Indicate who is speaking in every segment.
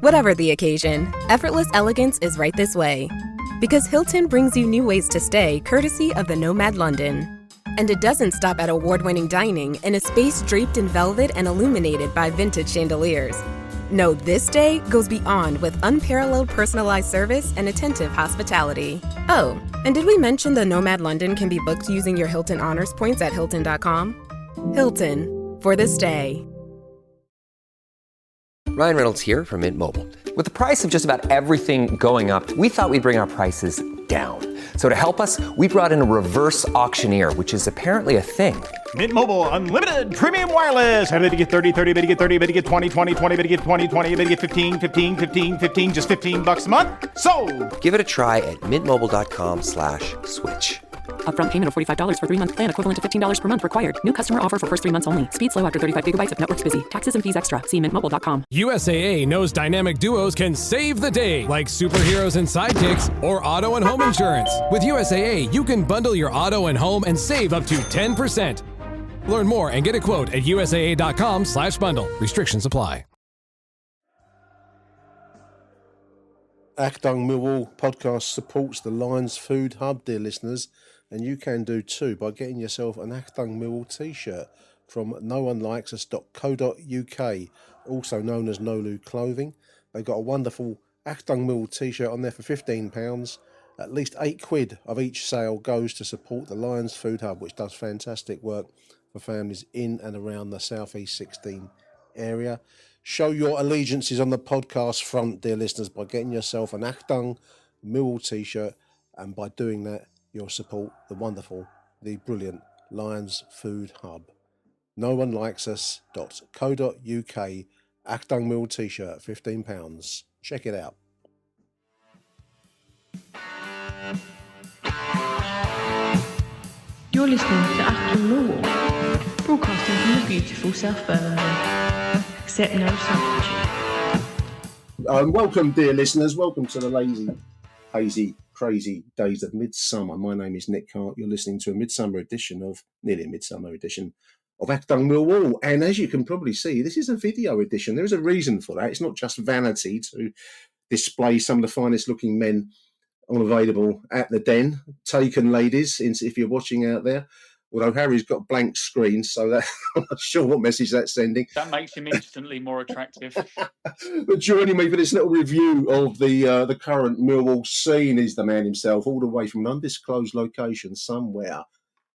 Speaker 1: Whatever the occasion, effortless elegance is right this way. Because Hilton brings you new ways to stay courtesy of the Nomad London. And it doesn't stop at award-winning dining in a space draped in velvet and illuminated by vintage chandeliers. No, this day goes beyond with unparalleled personalized service and attentive hospitality. Oh, and did we mention the Nomad London can be booked using your Hilton Honors points at Hilton.com? Hilton, for the stay.
Speaker 2: Ryan Reynolds here from Mint Mobile. With the price of just about everything going up, we thought we'd bring our prices down. So to help us, we brought in a reverse auctioneer, which is apparently a thing.
Speaker 3: Mint Mobile Unlimited Premium Wireless. How to get 30, 30, bit to get 30, bit to get 20, 20, 20, bit to get 20, 20, bit to get 15, 15, 15, 15, just $15 a month? Sold!
Speaker 2: Give it a try at mintmobile.com/switch.
Speaker 4: Upfront payment of $45 for 3-month plan equivalent to $15 per month required. New customer offer for first 3 months only. Speed slow after 35 gigabytes if network's busy. Taxes and fees extra. See mintmobile.com.
Speaker 5: USAA knows dynamic duos can save the day, like superheroes and sidekicks or auto and home insurance. With USAA, you can bundle your auto and home and save up to 10%. Learn more and get a quote at usaa.com/bundle. Restrictions apply.
Speaker 6: Achtung Millwall podcast supports the Lions Food Hub, dear listeners, and you can do too by getting yourself an Achtung Millwall t-shirt from noonelikes.co.uk, also known as Nolu Clothing. They've got a wonderful Achtung Millwall t-shirt on there for £15. At least £8 of each sale goes to support the Lions Food Hub, which does fantastic work for families in and around the South East 16 area. Show your allegiances on the podcast front, dear listeners, by getting yourself an Achtung Millwall t-shirt, and by doing that, you'll support the wonderful, the brilliant Lions Food Hub. Noonelikes.co.uk, Achtung Millwall t-shirt, £15. Check it out.
Speaker 7: You're listening to Achtung Millwall, broadcasting from the beautiful South Birmingham. Accept no substitute.
Speaker 6: Welcome, dear listeners. Welcome to the lazy, hazy, crazy days of midsummer. My name is Nick Hart. You're listening to nearly a midsummer edition of Achtung Millwall. And as you can probably see, this is a video edition. There is a reason for that. It's not just vanity to display some of the finest looking men available at the Den. Taken, ladies, if you're watching out there. Although Harry's got blank screen, so that, I'm not sure what message that's sending.
Speaker 8: That makes him instantly more attractive.
Speaker 6: But joining me for this little review of the current Millwall scene is the man himself, all the way from an undisclosed location somewhere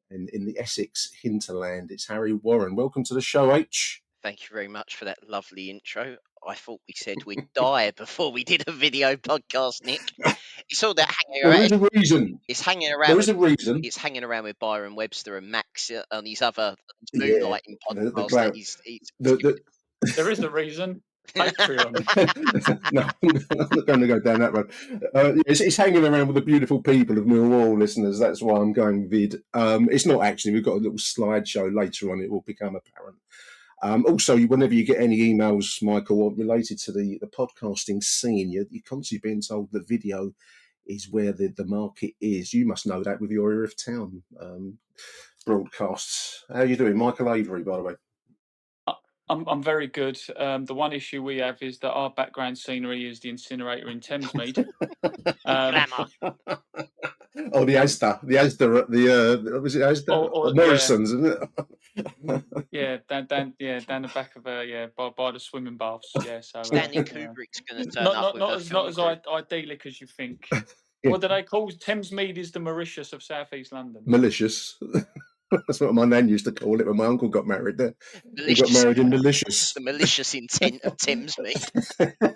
Speaker 6: in the Essex hinterland. It's Harry Warren. Welcome to the show, H.
Speaker 9: Thank you very much for that lovely intro. I thought we said we'd die before we did a video podcast, Nick. It's all that hanging around.
Speaker 6: There is a reason.
Speaker 9: It's hanging around.
Speaker 6: There is a reason.
Speaker 9: It's hanging around with Byron Webster and Max on his other moonlighting podcast.
Speaker 8: There is a reason. Patreon.
Speaker 6: No, I'm not going to go down that road. It's hanging around with the beautiful people of Millwall, listeners. That's why I'm going vid. It's not actually. We've got a little slideshow later on. It will become apparent. Also, whenever you get any emails, Michael, related to the podcasting scene, you're constantly being told that video is where the market is. You must know that with your Ear of Town broadcasts. How are you doing? Michael Avery, by the way.
Speaker 8: I'm very good. The one issue we have is that our background scenery is the incinerator in Thamesmead.
Speaker 9: Glamour.
Speaker 6: Oh, the Asda, was it Asda? Or Morrison's, isn't it?
Speaker 8: Yeah, down the back of by the swimming baths. Yeah, so
Speaker 9: Stanley Kubrick's going to turn up.
Speaker 8: Not as idyllic as you think. Yeah. What do they call Thamesmead? Is the Mauritius of South East London?
Speaker 6: Malicious. That's what my nan used to call it when my uncle got married there. He got married in Malicious.
Speaker 9: The malicious intent of Thamesmead.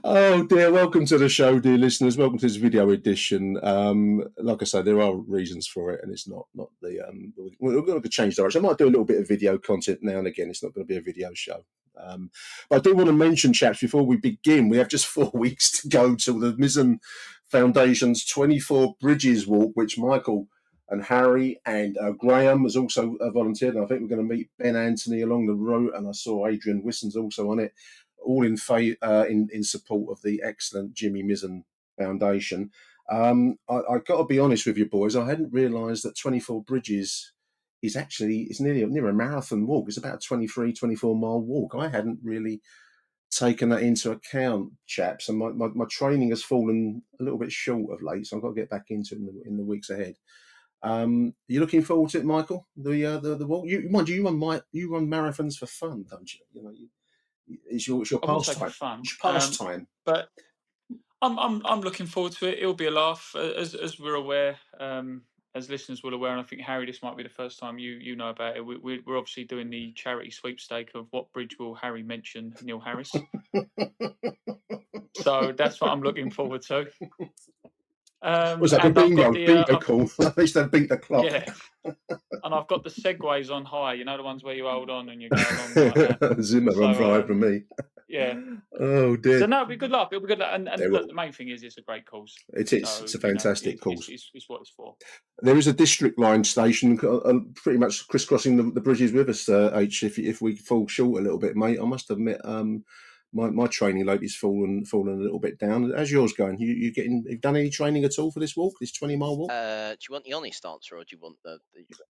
Speaker 6: Oh dear, welcome to the show, dear listeners. Welcome to this video edition. Like I say, there are reasons for it, and it's not the we're going to change direction. I might do a little bit of video content now and again. It's not going to be a video show. But I do want to mention, chaps, before we begin, we have just 4 weeks to go till the Mizzen Foundation's 24 Bridges walk, which Michael and Harry and Graham has also volunteered. And I think we're going to meet Ben Anthony along the route, and I saw Adrian Wisson's also on it, all in support of the excellent Jimmy Mizzen Foundation. I've got to be honest with you, boys. I hadn't realised that 24 Bridges is near a marathon walk. It's about a 23, 24 mile walk. I hadn't really taken that into account, chaps, and my training has fallen a little bit short of late, so I've got to get back into it in the weeks ahead. You looking forward to it, Michael? The walk. You run marathons for fun, don't you? You know, it's your
Speaker 8: I wouldn't say for
Speaker 6: pastime.
Speaker 8: fun,
Speaker 6: It's your pastime.
Speaker 8: but I'm looking forward to it. It'll be a laugh, as we're aware, as listeners will aware. And I think Harry, this might be the first time you know about it. We're obviously doing the charity sweepstake of what bridge will Harry mention Neil Harris. So that's what I'm looking forward to.
Speaker 6: Was that the
Speaker 8: And I've got
Speaker 6: bingo call? At least they beat the clock.
Speaker 8: yeah, and I've got the segways on high. You know, the ones where you hold on and you go along like that.
Speaker 6: Zimmer on fire from me.
Speaker 8: Yeah.
Speaker 6: Oh dear.
Speaker 8: So no, it'll be good luck. It'll be good luck. And
Speaker 6: They
Speaker 8: look,
Speaker 6: will.
Speaker 8: the main thing is it's a great cause.
Speaker 6: It is.
Speaker 8: So,
Speaker 6: It's a fantastic cause.
Speaker 8: It's what it's for.
Speaker 6: There is a district line station pretty much crisscrossing the bridges with us, H. If we fall short a little bit, mate, I must admit, my training load is fallen a little bit down. How's yours going? You've done any training at all for this walk, this 20-mile walk?
Speaker 9: Do you want the honest answer, or do you want the...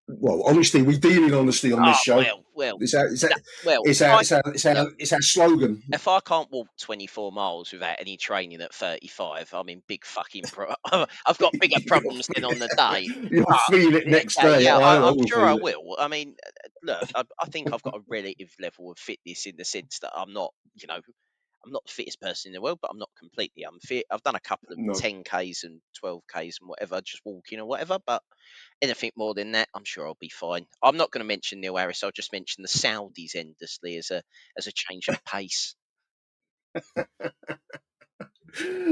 Speaker 6: Well, honestly, we deal in honesty on this show.
Speaker 9: Well,
Speaker 6: it's our slogan.
Speaker 9: If I can't walk 24 miles without any training at 35, I'm in big fucking I've got bigger problems than on the day.
Speaker 6: You'll feel it next day.
Speaker 9: Yeah, I'm
Speaker 6: will
Speaker 9: sure I
Speaker 6: feel it.
Speaker 9: will. I mean, look, I think I've got a relative level of fitness in the sense that I'm not, I'm not the fittest person in the world, but I'm not completely unfit. I've done a couple of 10Ks and 12Ks and whatever, just walking or whatever, but anything more than that, I'm sure I'll be fine. I'm not going to mention Neil Harris. I'll just mention the Saudis endlessly as a change of pace.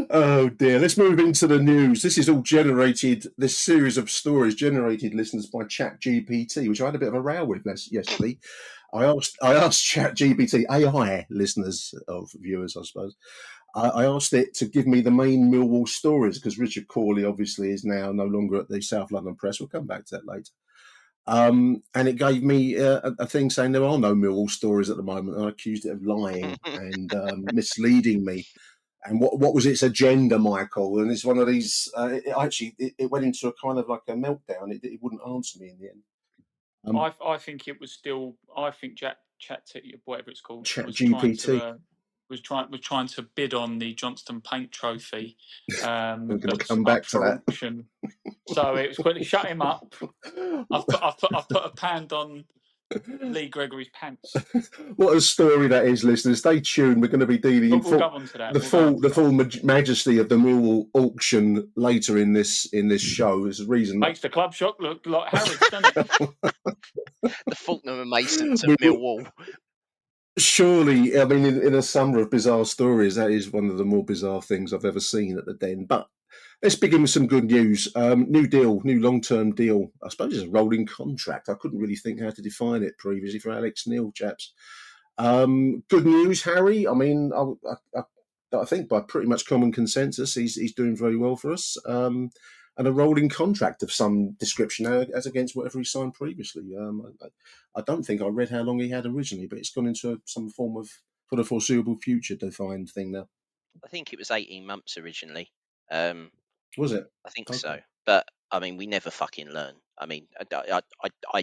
Speaker 6: Oh dear. Let's move into the news. This series of stories generated, listeners, by ChatGPT, which I had a bit of a row with yesterday. I asked ChatGPT, AI listeners of viewers, I suppose. I asked it to give me the main Millwall stories, because Richard Corley obviously is now no longer at the South London Press. We'll come back to that later. And it gave me a thing saying there are no Millwall stories at the moment. And I accused it of lying and misleading me. And what was its agenda, Michael? And it's one of these. It went into a kind of like a meltdown. It wouldn't answer me in the end.
Speaker 8: I think it was still. I think Chat whatever it's called,
Speaker 6: ChatGPT
Speaker 8: was trying to bid on the Johnston Paint Trophy.
Speaker 6: We're going to
Speaker 8: That's
Speaker 6: come back
Speaker 8: up
Speaker 6: to
Speaker 8: for
Speaker 6: that.
Speaker 8: auction. So it was quickly shut him up. I've put a pound on Lee Gregory's pants.
Speaker 6: What a story that is, listeners. Stay tuned. We're going to be dealing in the full majesty of the Millwall auction later in this show. There's a reason
Speaker 8: makes the club shop look like Harris, doesn't it?
Speaker 9: The Faulkner and Masons of Millwall.
Speaker 6: Surely, I mean, in a summer of bizarre stories, that is one of the more bizarre things I've ever seen at the Den. But let's begin with some good news. New long-term deal. I suppose it's a rolling contract. I couldn't really think how to define it previously for Alex Neil, chaps. Good news, Harry. I mean, I think by pretty much common consensus, he's doing very well for us. And a rolling contract of some description as against whatever he signed previously. I don't think I read how long he had originally, but it's gone into some form of, for the foreseeable future, defined thing now.
Speaker 9: I think it was 18 months originally.
Speaker 6: Was it?
Speaker 9: I think so. But, I mean, we never fucking learn. I mean,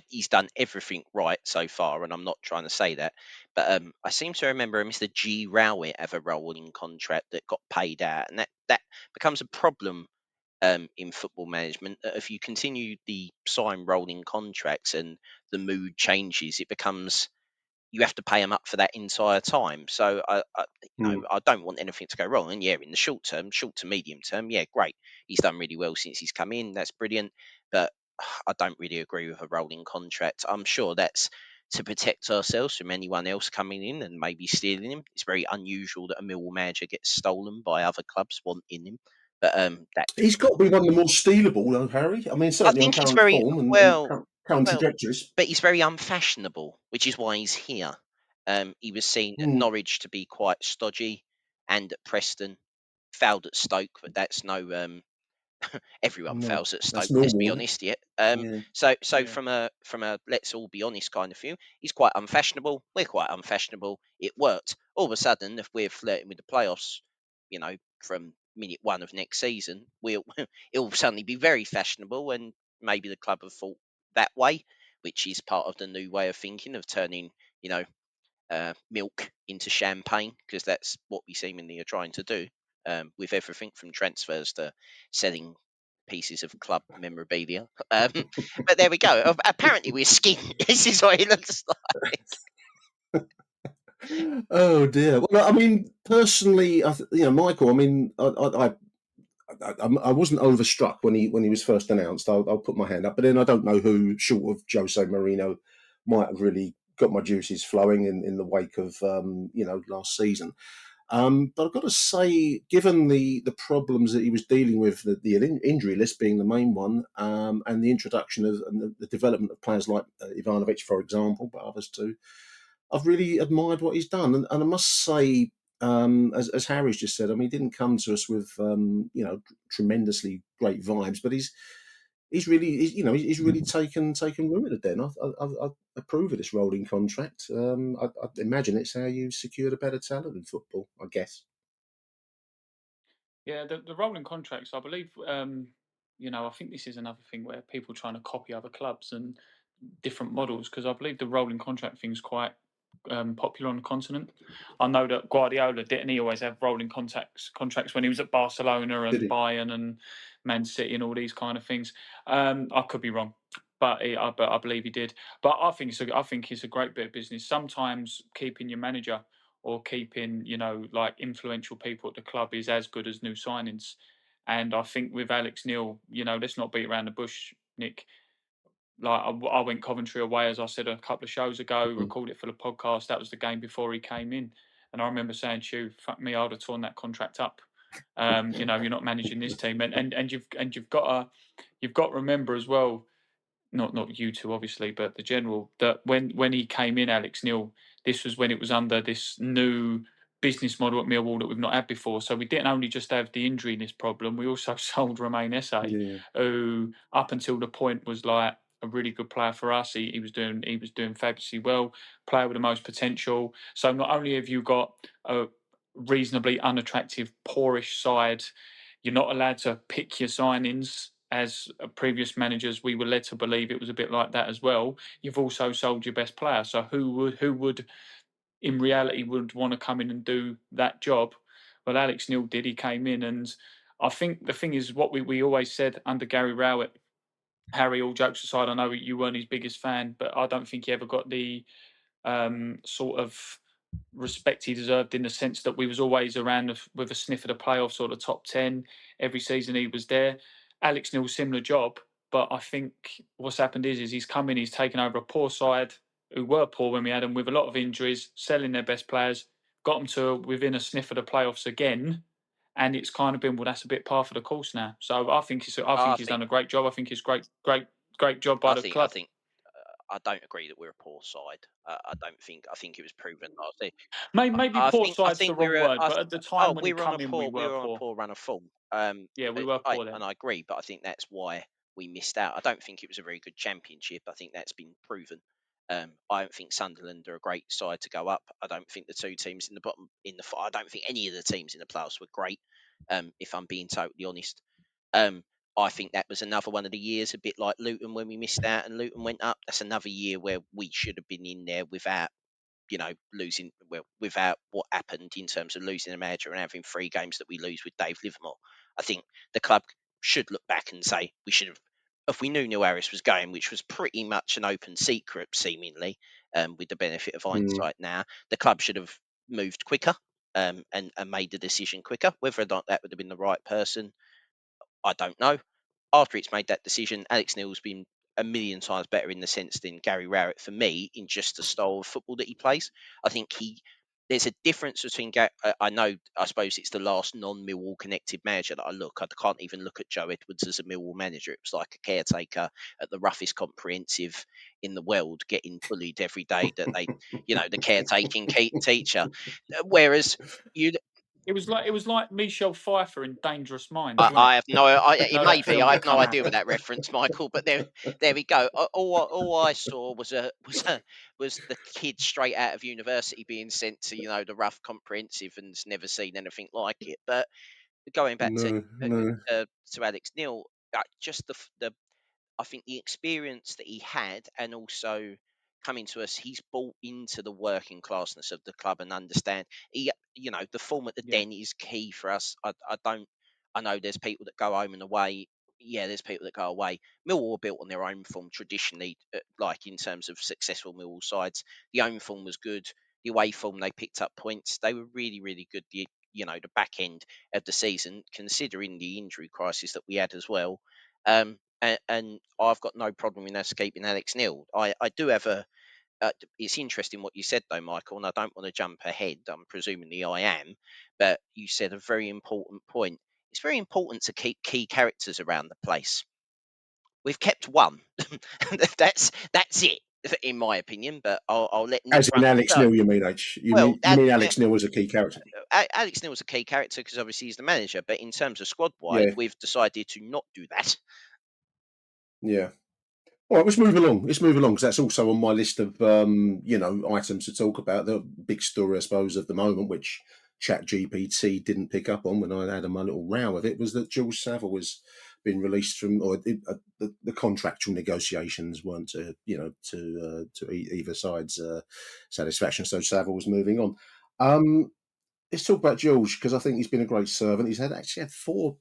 Speaker 9: he's done everything right so far, and I'm not trying to say that. But I seem to remember Mr. G. Rowett have a rolling contract that got paid out, and that becomes a problem in football management. If you continue the sign rolling contracts and the mood changes, it becomes you have to pay them up for that entire time. So I don't want anything to go wrong. And yeah, in the short to medium term, yeah, great. He's done really well since he's come in. That's brilliant. But I don't really agree with a rolling contract. I'm sure that's to protect ourselves from anyone else coming in and maybe stealing him. It's very unusual that a Millwall manager gets stolen by other clubs wanting him. But
Speaker 6: he's got to be one of the more stealable, though, Harry. I mean, certainly on current form and current trajectories.
Speaker 9: But he's very unfashionable, which is why he's here. He was seen at Norwich to be quite stodgy, and at Preston, fouled at Stoke, but that's no. Everyone fails at Stoke. Let's be honest, So from a let's all be honest kind of view, he's quite unfashionable. We're quite unfashionable. It worked. All of a sudden, if we're flirting with the playoffs, from minute one of next season, it'll suddenly be very fashionable, and maybe the club have thought that way, which is part of the new way of thinking of turning, milk into champagne, because that's what we seemingly are trying to do with everything from transfers to selling pieces of club memorabilia. But there we go. Apparently we're skinned. This is what it looks like.
Speaker 6: Oh dear. Well, I mean, personally, Michael. I mean, I wasn't overstruck when he was first announced. I'll put my hand up, but then I don't know who, short of Jose Mourinho, might have really got my juices flowing in the wake of last season. But I've got to say, given the problems that he was dealing with, the injury list being the main one, and the introduction of and the development of players like Ivanovic, for example, but others too, I've really admired what he's done. And I must say, as Harry's just said, I mean, he didn't come to us with tremendously great vibes, but he's really taken root at the den. I approve of this rolling contract. I imagine it's how you secured a better talent in football, I guess.
Speaker 8: Yeah, the rolling contracts, I believe, I think this is another thing where people trying to copy other clubs and different models, because I believe the rolling contract thing's quite popular on the continent. I know that Guardiola didn't he always have rolling contracts when he was at Barcelona
Speaker 6: Did
Speaker 8: and
Speaker 6: he?
Speaker 8: Bayern and Man City and all these kind of things. I could be wrong, but I believe he did. But I think it's a great bit of business. Sometimes keeping your manager or keeping like influential people at the club is as good as new signings. And I think with Alex Neil, let's not beat around the bush, Nick. Like I went Coventry away, as I said a couple of shows ago,
Speaker 6: Mhm.
Speaker 8: recorded it for the podcast. That was the game before he came in, and I remember saying to you, "Fuck me, I'd have torn that contract up." You're not managing this team, and you've got to remember as well, not you two obviously, but the general, that when he came in, Alex Neil, this was when it was under this new business model at Millwall that we've not had before. So we didn't only just have the injury in this problem, we also sold Romain Esse,
Speaker 6: Yeah.
Speaker 8: who up until the point was like a really good player for us. He was doing fabulously well, player with the most potential. So not only have you got a reasonably unattractive, poorish side, you're not allowed to pick your signings. As previous managers, we were led to believe it was a bit like that as well. You've also sold your best player. So who would in reality would want to come in and do that job? Well, Alex Neil did. He came in, and I think the thing is what we always said under Gary Rowett. Harry, all jokes aside, I know you weren't his biggest fan, but I don't think he ever got the sort of respect he deserved, in the sense that we was always around with a sniff of the playoffs or the top 10 every season he was there. Alex Neil, similar job, but I think what's happened is he's come in, he's taken over a poor side who were poor when we had them, with a lot of injuries, selling their best players, got them to within a sniff of the playoffs again, and it's kind of been, well, that's a bit par for the course now. So I
Speaker 9: I
Speaker 8: think he's done
Speaker 9: think,
Speaker 8: a great job. I think it's great job by
Speaker 9: I
Speaker 8: the
Speaker 9: think, I
Speaker 8: club.
Speaker 9: think, I don't agree that we're a poor side. I don't think. I think it was proven last year.
Speaker 8: Maybe poor
Speaker 9: I
Speaker 8: side's the
Speaker 9: think
Speaker 8: wrong
Speaker 9: we're a,
Speaker 8: word, but at the time when he
Speaker 9: we're on a
Speaker 8: come in, we
Speaker 9: poor
Speaker 8: were poor.
Speaker 9: run of form.
Speaker 8: Yeah, we were poor
Speaker 9: And
Speaker 8: then.
Speaker 9: I agree, but I think that's why we missed out. I don't think it was a very good championship. I think that's been proven. I don't think Sunderland are a great side to go up. I don't think the two teams in the bottom I don't think any of the teams in the playoffs were great. If I'm being totally honest. Um, I think that was another one of the years, a bit like Luton when we missed out and Luton went up. That's another year where we should have been in there without losing, well, without what happened in terms of losing a manager and having 3 games that we lose with Dave Livermore. I think the club should look back and say we should have, if we knew Neil Harris was going, which was pretty much an open secret seemingly, with the benefit of
Speaker 6: Mm.
Speaker 9: hindsight now, the club should have moved quicker, and made the decision quicker. Whether or not that would have been the right person, I don't know. After it's made that decision, Alex Neil's been a million times better in the sense than Gary Rowett for me, in just the style of football that he plays. I think there's a difference between. I know, I suppose it's the last non-Millwall connected manager that I look. I can't even look at Joe Edwards as a Millwall manager. It was like a caretaker at the roughest comprehensive in the world, getting bullied every day that the caretaking teacher. Whereas you
Speaker 8: It was like Michelle Pfeiffer in Dangerous Minds,
Speaker 9: I,
Speaker 8: wasn't
Speaker 9: I
Speaker 8: it?
Speaker 9: have no.
Speaker 8: You
Speaker 9: It
Speaker 8: know
Speaker 9: may
Speaker 8: that
Speaker 9: be.
Speaker 8: film
Speaker 9: I
Speaker 8: that
Speaker 9: have no
Speaker 8: come out.
Speaker 9: idea with that reference, Michael. But there we go. All I saw was the kid straight out of university being sent to the rough comprehensive and never seen anything like it. But going back
Speaker 6: No, no.
Speaker 9: to Alex Neil, just the I think the experience that he had, and also coming to us, he's bought into the working classness of the club and understand. The form at the Den is key for us. I know there's people that go home and away. Yeah, there's people that go away. Millwall were built on their own form traditionally, like in terms of successful Millwall sides. The home form was good. The away form, they picked up points. They were really, really good. The back end of the season, considering the injury crisis that we had as well. And I've got no problem in us keeping Alex Neil. I do have it's interesting what you said though, Michael, and I don't want to jump ahead. I'm presumably I am, but you said a very important point. It's very important to keep key characters around the place. We've kept one. that's it, in my opinion. But I'll let Nick
Speaker 6: As in
Speaker 9: run the
Speaker 6: Alex
Speaker 9: show.
Speaker 6: Neil, you mean, H? You
Speaker 9: Well,
Speaker 6: mean Alex Neil was a key character?
Speaker 9: Alex Neil's a key character because obviously he's the manager. But in terms of squad wide,
Speaker 6: Yeah,
Speaker 9: we've decided to not do that.
Speaker 6: yeah. All right, let's move along. Let's move along because that's also on my list of items to talk about. The big story, I suppose, of the moment, which ChatGPT didn't pick up on when I had my little row with it, was that Jules Savile was being released from, or the contractual negotiations weren't to either side's satisfaction. So Savile was moving on. Let's talk about George because I think he's been a great servant. He's actually had four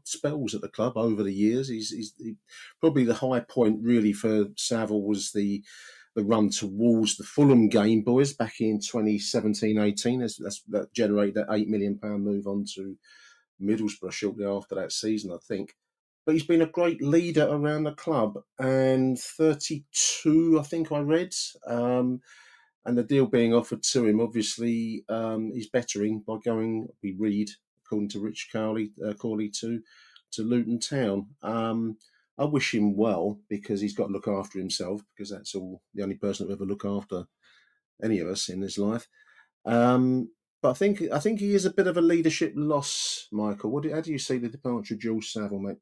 Speaker 6: spells at the club over the years. Probably the high point really for Savile was the run towards the Fulham game, boys, back in 2017-18. That generated that £8 million move on to Middlesbrough shortly after that season, I think. But he's been a great leader around the club, and 32, I think I read. And the deal being offered to him, obviously, he's bettering by going, we read, according to Rich Cawley, to Luton Town. I wish him well because he's got to look after himself because that's all the only person that will ever look after any of us in his life. But I think he is a bit of a leadership loss, Michael. How do you see the departure of George Savile, mate?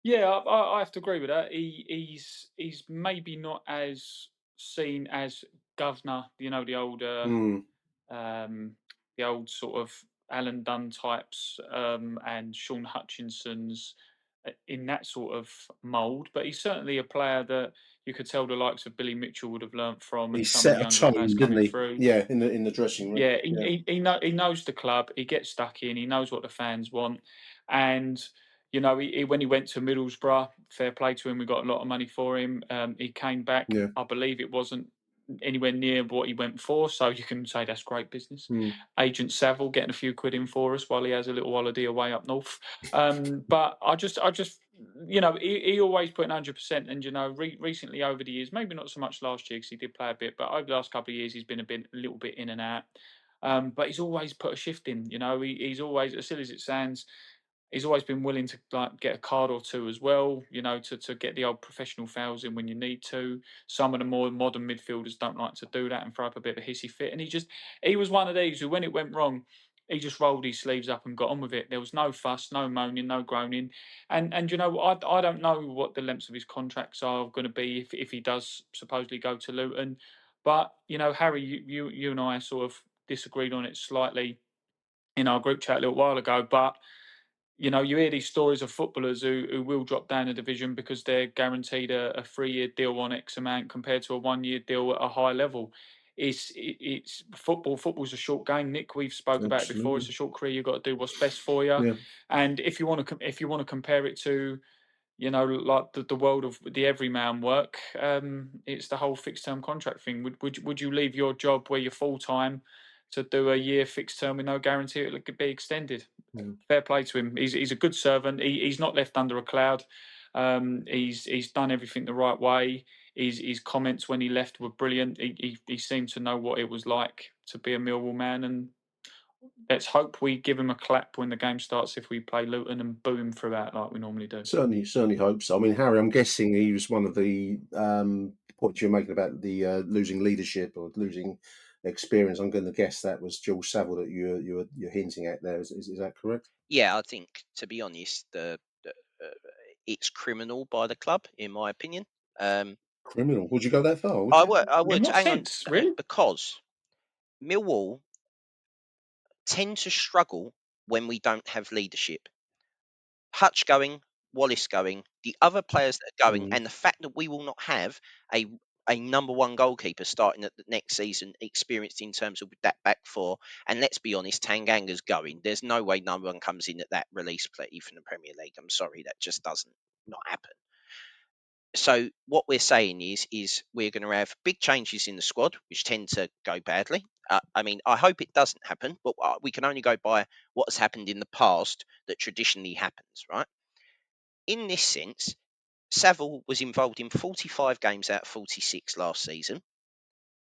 Speaker 8: Yeah, I have to agree with that. He's maybe not as seen as governor,
Speaker 6: Mm.
Speaker 8: the old sort of Alan Dunn types, and Sean Hutchinson's in that sort of mould. But he's certainly a player that you could tell the likes of Billy Mitchell would have learnt from,
Speaker 6: He
Speaker 8: and some of the
Speaker 6: set a
Speaker 8: younger players
Speaker 6: tone, didn't
Speaker 8: coming
Speaker 6: he?
Speaker 8: through.
Speaker 6: Yeah, in the dressing room.
Speaker 8: Yeah,
Speaker 6: Yeah.
Speaker 8: he knows the club. He gets stuck in. He knows what the fans want, and when he went to Middlesbrough, fair play to him. We got a lot of money for him. He came back.
Speaker 6: Yeah.
Speaker 8: I believe it wasn't anywhere near what he went for, so you can say that's great business.
Speaker 6: Mm.
Speaker 8: Agent Savile getting a few quid in for us while he has a little holiday away up north. But I just he always put 100%. And recently over the years, maybe not so much last year because he did play a bit, but over the last couple of years he's been a little bit in and out. But he's always put a shift in. He's always, as silly as it sounds, he's always been willing to get a card or two as well, to get the old professional fouls in when you need to. Some of the more modern midfielders don't like to do that and throw up a bit of a hissy fit. And he was one of these who, when it went wrong, he just rolled his sleeves up and got on with it. There was no fuss, no moaning, no groaning. And I don't know what the lengths of his contracts are going to be if he does supposedly go to Luton. But, Harry, you and I sort of disagreed on it slightly in our group chat a little while ago, but you hear these stories of footballers who will drop down a division because they're guaranteed a 3-year deal on X amount compared to a 1-year deal at a high level. It's football. Football's a short game, Nick. We've spoke about it before. It's
Speaker 6: Absolutely.
Speaker 8: a short career. You've got to do what's best for you.
Speaker 6: Yeah.
Speaker 8: And if you want to compare it to, like the world of the everyman work, it's the whole fixed term contract thing. Would you leave your job where you're full time to do a year fixed term with no guarantee it could be extended?
Speaker 6: Yeah.
Speaker 8: Fair play to him. He's a good servant. He's not left under a cloud. He's done everything the right way. His comments when he left were brilliant. He seemed to know what it was like to be a Millwall man, and let's hope we give him a clap when the game starts if we play Luton and boo him throughout like we normally do.
Speaker 6: Certainly hope so. I mean, Harry, I'm guessing he was one of the points you're making about the losing leadership or losing experience. I'm going to guess that was George Savile that you're hinting at there. Is that correct?
Speaker 9: Yeah, I think, to be honest, it's criminal by the club, in my opinion.
Speaker 6: Criminal? Would you go that far? Would
Speaker 9: I
Speaker 6: you?
Speaker 9: would.
Speaker 8: In what
Speaker 9: Hang on,
Speaker 8: sense, really?
Speaker 9: because Millwall tend to struggle when we don't have leadership. Hutch going, Wallace going, the other players that are going,
Speaker 6: Mm.
Speaker 9: and the fact that we will not have a a number one goalkeeper starting at the next season, experienced in terms of that back four. And let's be honest, Tanganga's going. There's no way no one comes in at that release plea from the Premier League. I'm sorry, that just doesn't not happen. So what we're saying is we're going to have big changes in the squad, which tend to go badly. I mean, I hope it doesn't happen, but we can only go by what has happened in the past that traditionally happens, right? In this sense, Saville was involved in 45 games out of 46 last season.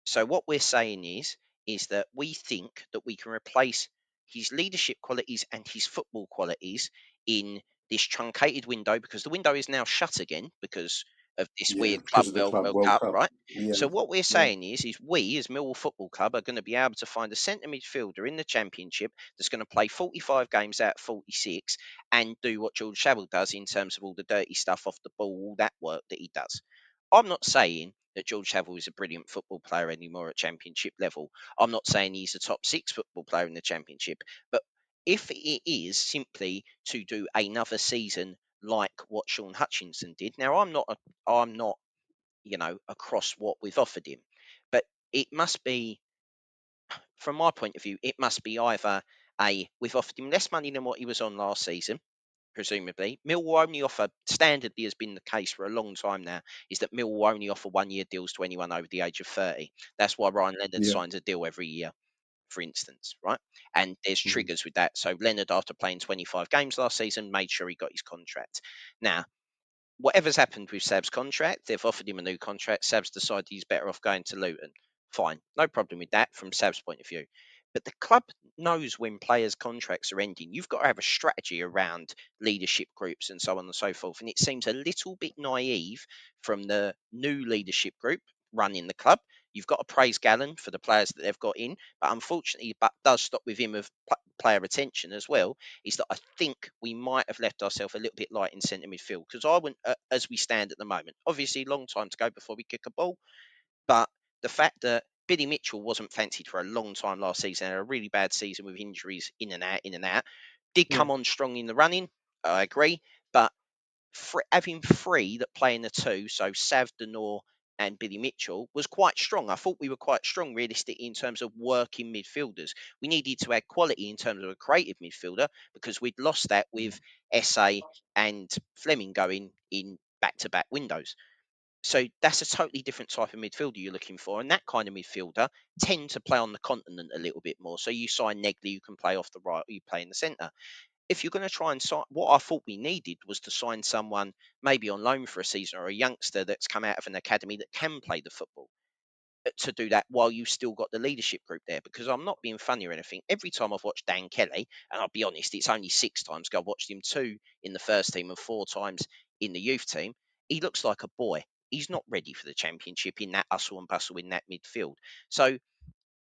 Speaker 9: So what we're saying is that we think that we can replace his leadership qualities and his football qualities in this truncated window, because the window is now shut again because of this weird
Speaker 6: because
Speaker 9: Club
Speaker 6: of the
Speaker 9: World Cup, right?
Speaker 6: Yeah.
Speaker 9: So what we're saying is we as Millwall Football Club are going to be able to find a centre midfielder in the Championship that's going to play 45 games out of 46 and do what George Saville does in terms of all the dirty stuff off the ball, all that work that he does. I'm not saying that George Saville is a brilliant football player anymore at Championship level. I'm not saying he's a top 6 football player in the Championship, but if it is simply to do another season like what Sean Hutchinson did, now I'm not, across what we've offered him, but it must be, from my point of view, it must be either we've offered him less money than what he was on last season, presumably. Millwall only offer, standardly has been the case for a long time now, is that Millwall only offer 1-year deals to anyone over the age of 30. That's why Ryan Leonard signs a deal every year, for instance, right? And there's triggers with that. So Leonard, after playing 25 games last season, made sure he got his contract. Now, whatever's happened with Sab's contract, they've offered him a new contract. Sab's decided he's better off going to Luton. Fine, no problem with that from Sab's point of view. But the club knows when players' contracts are ending. You've got to have a strategy around leadership groups and so on and so forth. And it seems a little bit naive from the new leadership group running the club. You've got to praise Gallen for the players that they've got in, but unfortunately, but does stop with him of player retention as well, is that I think we might have left ourselves a little bit light in centre midfield, because I wouldn't, as we stand at the moment, obviously long time to go before we kick a ball, but the fact that Billy Mitchell wasn't fancied for a long time last season, had a really bad season with injuries in and out, did come on strong in the running, I agree, but having 3 that play in the 2, so Sav, Denor and Billy Mitchell, was quite strong. I thought we were quite strong realistically in terms of working midfielders. We needed to add quality in terms of a creative midfielder, because we'd lost that with SA and Fleming going in back-to-back windows. So that's a totally different type of midfielder you're looking for. And that kind of midfielder tend to play on the continent a little bit more. So you sign Negley, who can play off the right, or you play in the centre. If you're going to try and sign, what I thought we needed was to sign someone maybe on loan for a season, or a youngster that's come out of an academy that can play the football, to do that while you've still got the leadership group there. Because I'm not being funny or anything. Every time I've watched Dan Kelly, and I'll be honest, it's only 6 times, I've watched him 2 in the first team and 4 times in the youth team, he looks like a boy. He's not ready for the Championship in that hustle and bustle in that midfield. So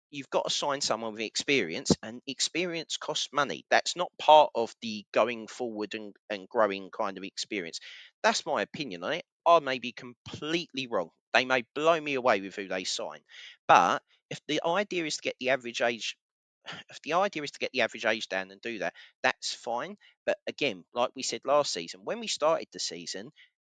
Speaker 9: you've got to sign someone with experience, and experience costs money. That's not part of the going forward and growing kind of experience. That's my opinion on it. I may be completely wrong. They may blow me away with who they sign. But if the idea is to get the average age, down and do that, that's fine. But again, like we said last season, when we started the season,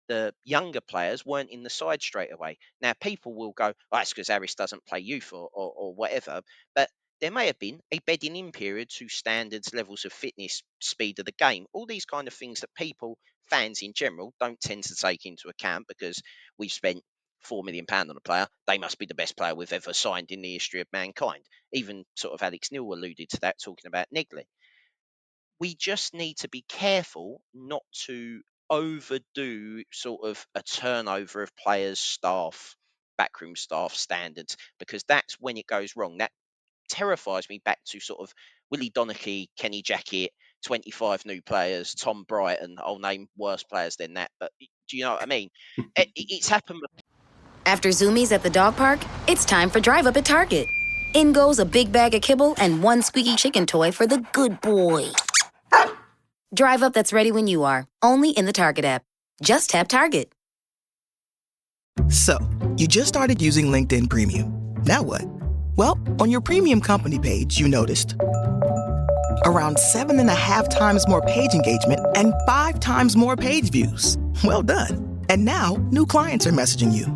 Speaker 9: the younger players weren't in the side straight away. Now, people will go, that's because Harris doesn't play youth or whatever. But there may have been a bedding in period to standards, levels of fitness, speed of the game. All these kind of things that people, fans in general, don't tend to take into account, because we've spent £4 million on a player. They must be the best player we've ever signed in the history of mankind. Even sort of Alex Neil alluded to that, talking about Negley. We just need to be careful not to overdo sort of a turnover of players, staff, backroom staff standards, because that's when it goes wrong. That terrifies me back to sort of Willie Donachie, Kenny Jackett, 25 new players, Tom Brighton. I'll name worse players than that, but do you know what I mean? It's happened.
Speaker 10: After Zoomies at the dog park, it's time for Drive Up at Target. In goes a big bag of kibble and 1 squeaky chicken toy for the good boy. Drive Up that's ready when you are, only in the Target app. Just tap Target.
Speaker 11: So, you just started using LinkedIn Premium. Now what? Well, on your premium company page, you noticed around 7.5 times more page engagement and 5 times more page views. Well done. And now, new clients are messaging you.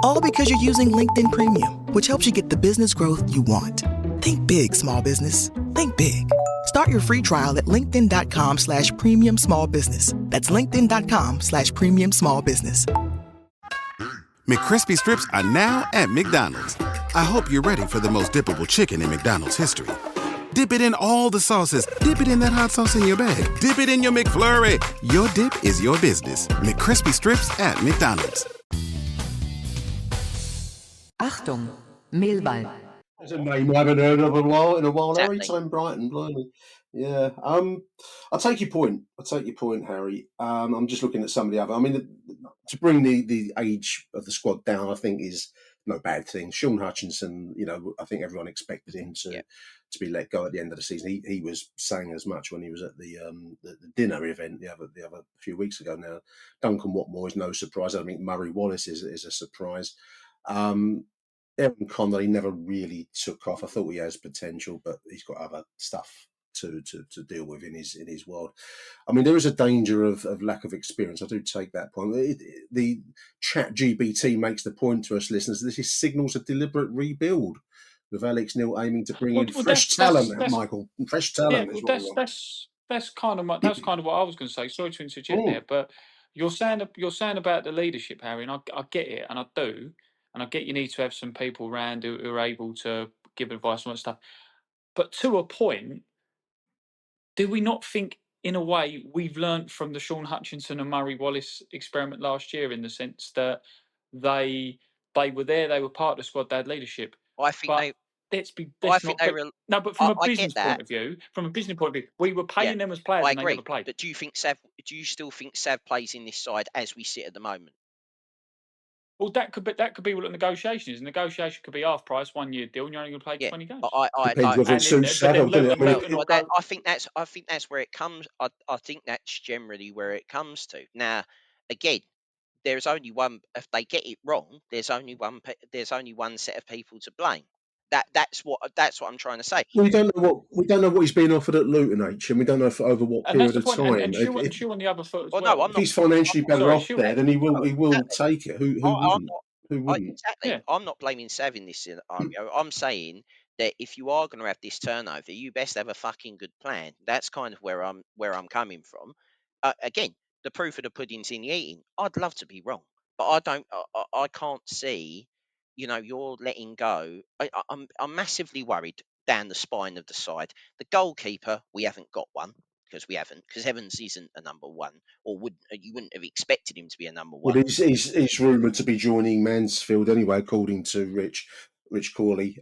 Speaker 11: All because you're using LinkedIn Premium, which helps you get the business growth you want. Think big, small business. Think big. Start your free trial at linkedin.com/premium small business. That's linkedin.com/premium small business.
Speaker 12: McCrispy strips are now at McDonald's. I hope you're ready for the most dippable chicken in McDonald's history. Dip it in all the sauces. Dip it in that hot sauce in your bag. Dip it in your McFlurry. Your dip is your business. McCrispy strips at McDonald's.
Speaker 13: Achtung, Millwall.
Speaker 6: There's a name I haven't heard of in a while. Harry,
Speaker 9: Exactly.
Speaker 6: Time Brighton, blimey. Yeah. I'll take your point. Harry. I'm just looking at some of the other. I mean, to bring the age of the squad down, I think is no bad thing. Sean Hutchinson, I think everyone expected him to be let go at the end of the season. He was saying as much when he was at the dinner event the other few weeks ago. Now, Duncan Watmore is no surprise. I think Murray Wallace is a surprise. Evan Connolly never really took off. I thought he has potential, but he's got other stuff to deal with in his world. I mean, there is a danger of lack of experience. I do take that point. The chat GBT makes the point to us listeners. This signals a deliberate rebuild, with Alex Neil aiming to bring in fresh talent. Michael, fresh talent is what we want.
Speaker 8: That's kind of what I was going to say. Sorry to interject there, but you're saying about the leadership, Harry, and I get it, and I do. And I get you need to have some people around who are able to give advice and all that stuff. But to a point, do we not think, in a way, we've learnt from the Sean Hutchinson and Murray Wallace experiment last year, in the sense that they were there, they were part of the squad, they had leadership.
Speaker 9: I think
Speaker 8: but
Speaker 9: they.
Speaker 8: let's
Speaker 9: I think they were.
Speaker 8: no, but from a
Speaker 9: I
Speaker 8: business
Speaker 9: get that.
Speaker 8: point of view, we were paying them as players
Speaker 9: I
Speaker 8: and
Speaker 9: agree.
Speaker 8: they never played.
Speaker 9: But do you still think Sav plays in this side as we sit at the moment?
Speaker 8: Well, that could be what a negotiation is. A negotiation could be half price, 1 year deal, and you're only going to play 20 games.
Speaker 6: Depends whether it suits Sav.
Speaker 9: I think that's where it comes. I think that's generally where it comes to. Now, again, there's only one. If they get it wrong, there's only one set of people to blame. That's what I'm trying to say.
Speaker 6: We don't know what he's been offered at Luton, and we don't know over what period of time.
Speaker 8: And Chew on the other foot as well.
Speaker 9: No,
Speaker 6: if he's financially better off there, then he will take it. Who wouldn't?
Speaker 9: Exactly. Yeah. I'm not blaming Sav in this scenario. I'm saying that if you are going to have this turnover, you best have a fucking good plan. That's kind of where I'm coming from. Again, the proof of the pudding's in the eating. I'd love to be wrong, but I can't see. You're letting go. I'm massively worried down the spine of the side. The goalkeeper, we haven't got one because Evans isn't a number one, or you wouldn't have expected him to be a number one.
Speaker 6: Well, he's rumoured to be joining Mansfield anyway, according to Rich Corley.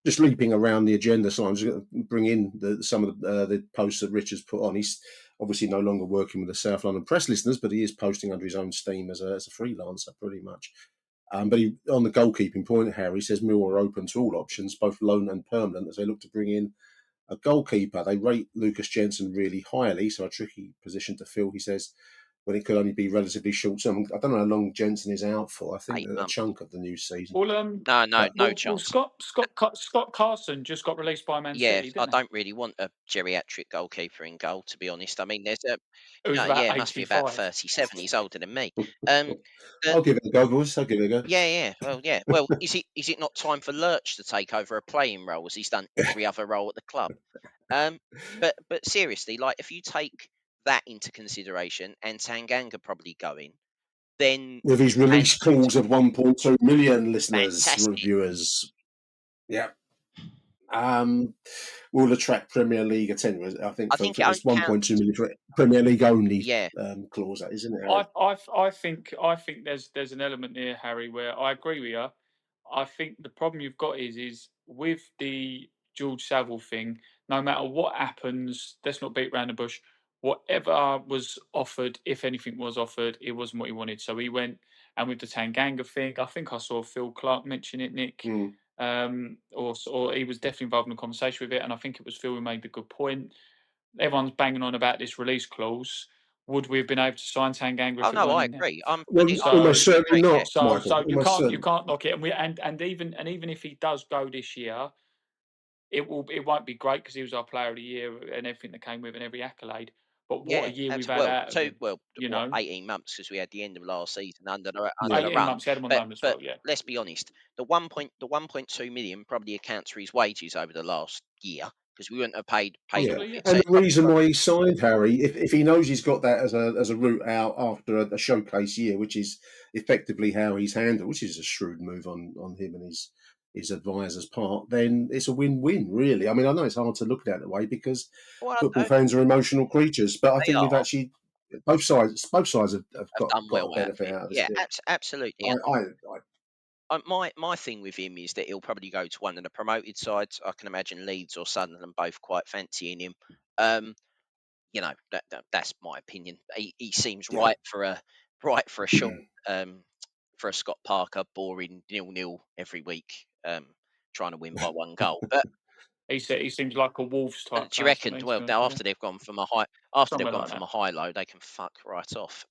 Speaker 6: Just leaping around the agenda, so I'm just going to bring in some of the posts that Rich has put on. He's obviously no longer working with the South London Press listeners, but he is posting under his own steam as a freelancer, pretty much. But on the goalkeeping point, Harry says Millwall are open to all options, both loan and permanent, as they look to bring in a goalkeeper. They rate Lucas Jensen really highly, so a tricky position to fill, he says, when it could only be relatively short term. I don't know how long Jensen is out for. I think a chunk of the new season.
Speaker 8: Well,
Speaker 9: no chance.
Speaker 8: Well, Scott Carson just got released by Man City.
Speaker 9: I don't really want a geriatric goalkeeper in goal, to be honest. I mean, there's a.
Speaker 8: It
Speaker 9: must be about 37. He's older than me.
Speaker 6: I'll give it a go, boys. I'll give it a go.
Speaker 9: Yeah. Well, yeah. Well, is it not time for Lurch to take over a playing role, as he's done every other role at the club? But seriously, like, if you take that into consideration, and Tanganga probably going, then
Speaker 6: with his release calls of 1.2 million listeners,
Speaker 9: fantastic.
Speaker 6: Reviewers, yeah. Will attract Premier League attendance. I think it's 1.2 million for Premier League only. Clause, that isn't it, Harry?
Speaker 8: I think there's an element here, Harry, where I agree with you. I think the problem you've got is with the George Savile thing. No matter what happens, let's not beat around the bush. Whatever was offered, if anything was offered, it wasn't what he wanted. So he went, and with the Tanganga thing, I think I saw Phil Clark mention it, Nick. Or he was definitely involved in the conversation with it, and I think it was Phil who made the good point. Everyone's banging on about this release clause. Would we have been able to sign Tanganga?
Speaker 9: I agree.
Speaker 6: Almost certainly not.
Speaker 8: So you can't knock it. And even if he does go this year, it won't be great because he was our player of the year and everything that came with and every accolade. But what
Speaker 9: Yeah,
Speaker 8: a year we've had
Speaker 9: well,
Speaker 8: out of him. You know,
Speaker 9: 18 months because we had the end of last season under the
Speaker 8: 18
Speaker 9: run.
Speaker 8: months, he had him on loan as
Speaker 9: But
Speaker 8: well. Yeah.
Speaker 9: let's be honest, the 1.2 million probably accounts for his wages over the last year because we wouldn't have paid
Speaker 6: Yeah,
Speaker 9: all
Speaker 8: Possibly,
Speaker 9: of
Speaker 8: yeah.
Speaker 9: it. So
Speaker 6: and
Speaker 9: it's
Speaker 6: the
Speaker 9: probably
Speaker 6: reason why he signed Harry, if he knows he's got that as a route out after a showcase year, which is effectively how he's handled, which is a shrewd move on him and his advisor's part, then it's a win-win, really. I mean, I know it's hard to look at it that way because
Speaker 9: well,
Speaker 6: football fans are emotional creatures, but I
Speaker 9: they
Speaker 6: think we've
Speaker 9: are
Speaker 6: actually both sides have
Speaker 9: have done
Speaker 6: got a
Speaker 9: well out of
Speaker 6: benefit
Speaker 9: it.
Speaker 6: out of this
Speaker 9: Yeah,
Speaker 6: deal.
Speaker 9: absolutely.
Speaker 6: I
Speaker 9: My thing with him is that he'll probably go to one of the promoted sides. I can imagine Leeds or Sunderland both quite fancying him. Um, that's my opinion. He seems
Speaker 6: yeah.
Speaker 9: right for a short for a Scott Parker boring 0-0 every week, trying to win by one goal. But
Speaker 8: He seems like a Wolves type
Speaker 9: do you
Speaker 8: player to
Speaker 9: reckon?
Speaker 8: me, to
Speaker 9: Well,
Speaker 8: be honest
Speaker 9: now
Speaker 8: with you.
Speaker 9: after they've gone from a
Speaker 8: Somewhere
Speaker 9: high low, they can fuck right off.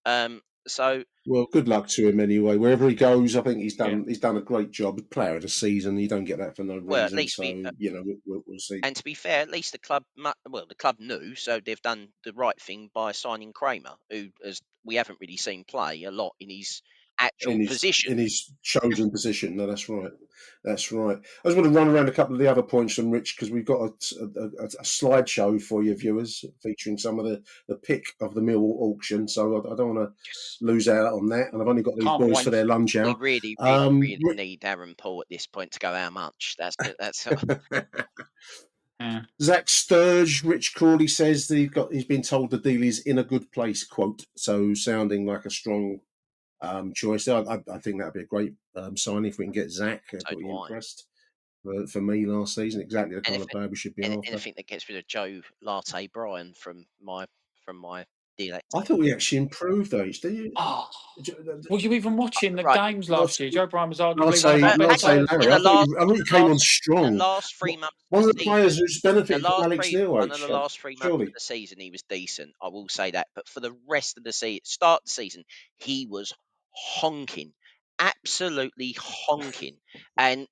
Speaker 9: So
Speaker 6: Well, good luck to him anyway. Wherever he goes, I think he's
Speaker 8: Yeah.
Speaker 6: done a great job. Player of the season, you don't get that for no
Speaker 9: well, at
Speaker 6: reason.
Speaker 9: least
Speaker 6: So we'll see.
Speaker 9: and to be fair, at least the club knew, so they've done the right thing by signing Kramer, who, as we haven't really seen play a lot in his actual position.
Speaker 6: In his chosen position. No, that's right. That's right. I just want to run around a couple of the other points from Rich because we've got a slideshow for your viewers featuring some of the pick of the Millwall auction. So I don't want to
Speaker 9: Yes.
Speaker 6: lose out on that. And I've only got these
Speaker 8: Can't
Speaker 6: boys for
Speaker 8: wait.
Speaker 6: their lunch
Speaker 9: We
Speaker 6: hour.
Speaker 9: really, need Aaron Paul at this point to go how much. That's
Speaker 8: Yeah.
Speaker 6: Zach Sturge, Rich Crawley says that he's been told the deal is in a good place, quote. So sounding like a strong choice. I think that'd be a great signing if we can get Zach.
Speaker 9: so
Speaker 6: Pretty
Speaker 9: do I.
Speaker 6: impressed for me last season. Exactly the kind of player we should be after.
Speaker 9: Anything that gets rid of Joe Latte Bryan from my deal.
Speaker 6: I thought we actually improved those. Do you?
Speaker 8: Oh, were you even watching the
Speaker 9: Right.
Speaker 8: games last year? Joe Bryan was
Speaker 6: I'd
Speaker 8: arguably one of
Speaker 6: say,
Speaker 8: our better
Speaker 6: I'd say
Speaker 8: players.
Speaker 6: Larry. I thought he came on
Speaker 9: the
Speaker 6: strong.
Speaker 9: last 3 months
Speaker 6: One
Speaker 9: of
Speaker 6: of
Speaker 9: the
Speaker 6: the players
Speaker 9: season,
Speaker 6: who's benefited from Alex
Speaker 9: one of the
Speaker 6: Neil,
Speaker 9: last 3 months of
Speaker 6: surely.
Speaker 9: the season, he was decent. I will say that. But for the rest of the start of the season, he was honking, absolutely honking. And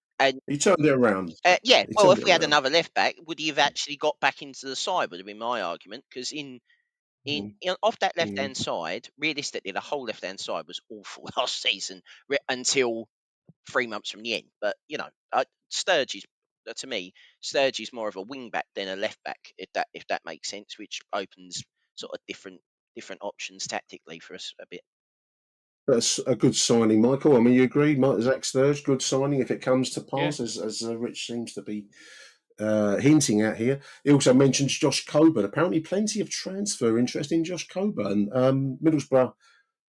Speaker 6: He turned it around.
Speaker 9: yeah,
Speaker 6: He
Speaker 9: well,
Speaker 6: turned
Speaker 9: if
Speaker 6: it
Speaker 9: we had
Speaker 6: around.
Speaker 9: another left back, would he have actually got back into the side? Would have been my argument because off that left hand side, realistically, the whole left hand side was awful last season until 3 months from the end. But Sturge is to me, Sturge is more of a wing back than a left back, if that makes sense, which opens sort of different options tactically for us a bit.
Speaker 6: That's a good signing, Michael. I mean, you agree, Zach Sturge, good signing if it comes to
Speaker 8: Yeah.
Speaker 6: pass, as Rich seems to be hinting at here. He also mentions Josh Coburn. Apparently, plenty of transfer interest in Josh Coburn. Middlesbrough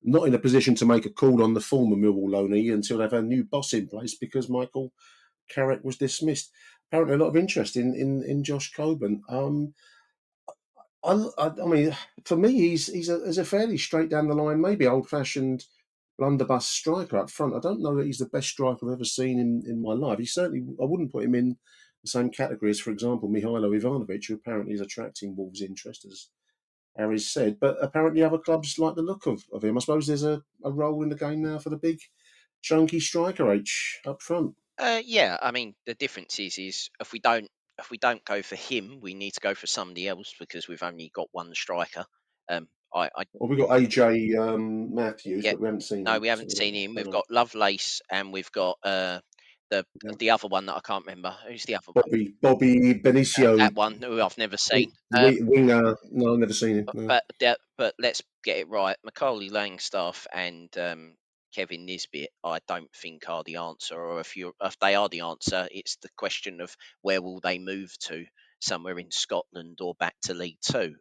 Speaker 6: not in a position to make a call on the former Millwall loanee until they've had a new boss in place because Michael Carrick was dismissed. Apparently, a lot of interest in Josh Coburn. I mean, for me, he's a fairly straight down the line, maybe old fashioned blunderbuss striker up front. I don't know that he's the best striker I've ever seen in my life. I wouldn't put him in the same category as, for example, Mihailo Ivanovic, who apparently is attracting Wolves' interest, as Harry's said. But apparently other clubs like the look of him. I suppose there's a role in the game now for the big, chunky striker H up front.
Speaker 9: Yeah, I mean the difference is if we don't go for him, we need to go for somebody else because we've only got one striker.
Speaker 6: Well, we've got AJ Matthews,
Speaker 9: Yeah,
Speaker 6: but we haven't seen
Speaker 9: no,
Speaker 6: him.
Speaker 9: we haven't
Speaker 6: So
Speaker 9: seen him.
Speaker 6: don't
Speaker 9: We've
Speaker 6: know.
Speaker 9: got Lovelace and we've got the other one that I can't remember. Who's the other one?
Speaker 6: Bobby Benicio,
Speaker 9: That one who I've never seen.
Speaker 6: winger. No, I've never seen him. No.
Speaker 9: But let's get it right. Macaulay Langstaff and Kevin Nisbet, I don't think are the answer. Or if they are the answer, it's the question of where will they move to, somewhere in Scotland or back to League Two.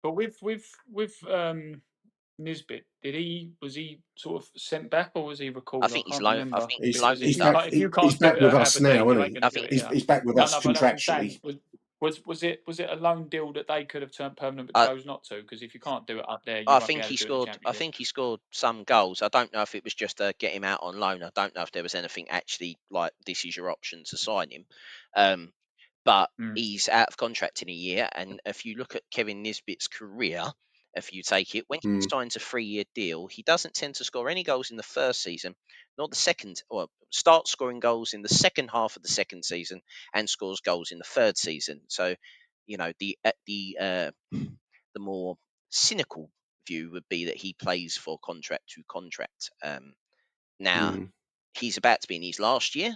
Speaker 8: But with Nisbet, was he sort of sent back or was he
Speaker 9: I
Speaker 8: recalled? I
Speaker 9: think he's
Speaker 8: can't
Speaker 9: loan. I
Speaker 8: remember.
Speaker 9: think he's
Speaker 8: Because
Speaker 9: loaned
Speaker 8: if
Speaker 9: out.
Speaker 8: you
Speaker 6: He's
Speaker 8: can't do
Speaker 6: back
Speaker 8: it
Speaker 6: with
Speaker 8: at
Speaker 6: us now,
Speaker 8: Aberdeen, you
Speaker 6: isn't
Speaker 8: ain't
Speaker 6: he?
Speaker 8: going
Speaker 9: I
Speaker 8: to do
Speaker 9: think
Speaker 8: it
Speaker 9: he's,
Speaker 8: here.
Speaker 6: He's back with
Speaker 8: No,
Speaker 6: us
Speaker 8: but that's what I'm saying.
Speaker 6: contractually.
Speaker 8: Was it a loan deal that they could have turned permanent but
Speaker 9: I,
Speaker 8: chose not to? Because if you can't do it up there, you
Speaker 9: I
Speaker 8: won't be
Speaker 9: think
Speaker 8: able
Speaker 9: he
Speaker 8: to do it in the
Speaker 9: scored. I
Speaker 8: Championship.
Speaker 9: think he scored some goals. I don't know if it was just to get him out on loan. I don't know if there was anything actually like this is your option to sign him. But he's out of contract in a year, and if you look at Kevin Nisbet's career, if you take it, when he signs a 3-year deal, he doesn't tend to score any goals in the first season, nor the second, or starts scoring goals in the second half of the second season, and scores goals in the third season. So, the the more cynical view would be that he plays for contract to contract. Now, he's about to be in his last year.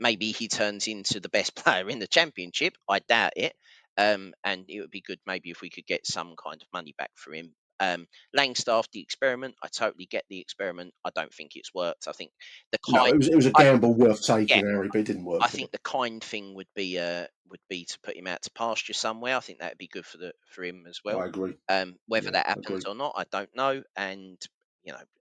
Speaker 9: Maybe he turns into the best player in the championship. I doubt it. And it would be good maybe if we could get some kind of money back for him. Langstaff, the experiment. I totally get the experiment. I don't think it's worked. I think the
Speaker 6: No,
Speaker 9: kind.
Speaker 6: it was a gamble worth
Speaker 9: Yeah,
Speaker 6: taking, Harry, but it didn't work.
Speaker 9: I think the kind thing would be to put him out to pasture somewhere. I think that would be good for him as well.
Speaker 6: I agree.
Speaker 9: Whether
Speaker 6: Yeah,
Speaker 9: that happens
Speaker 6: agreed.
Speaker 9: or not, I don't know. And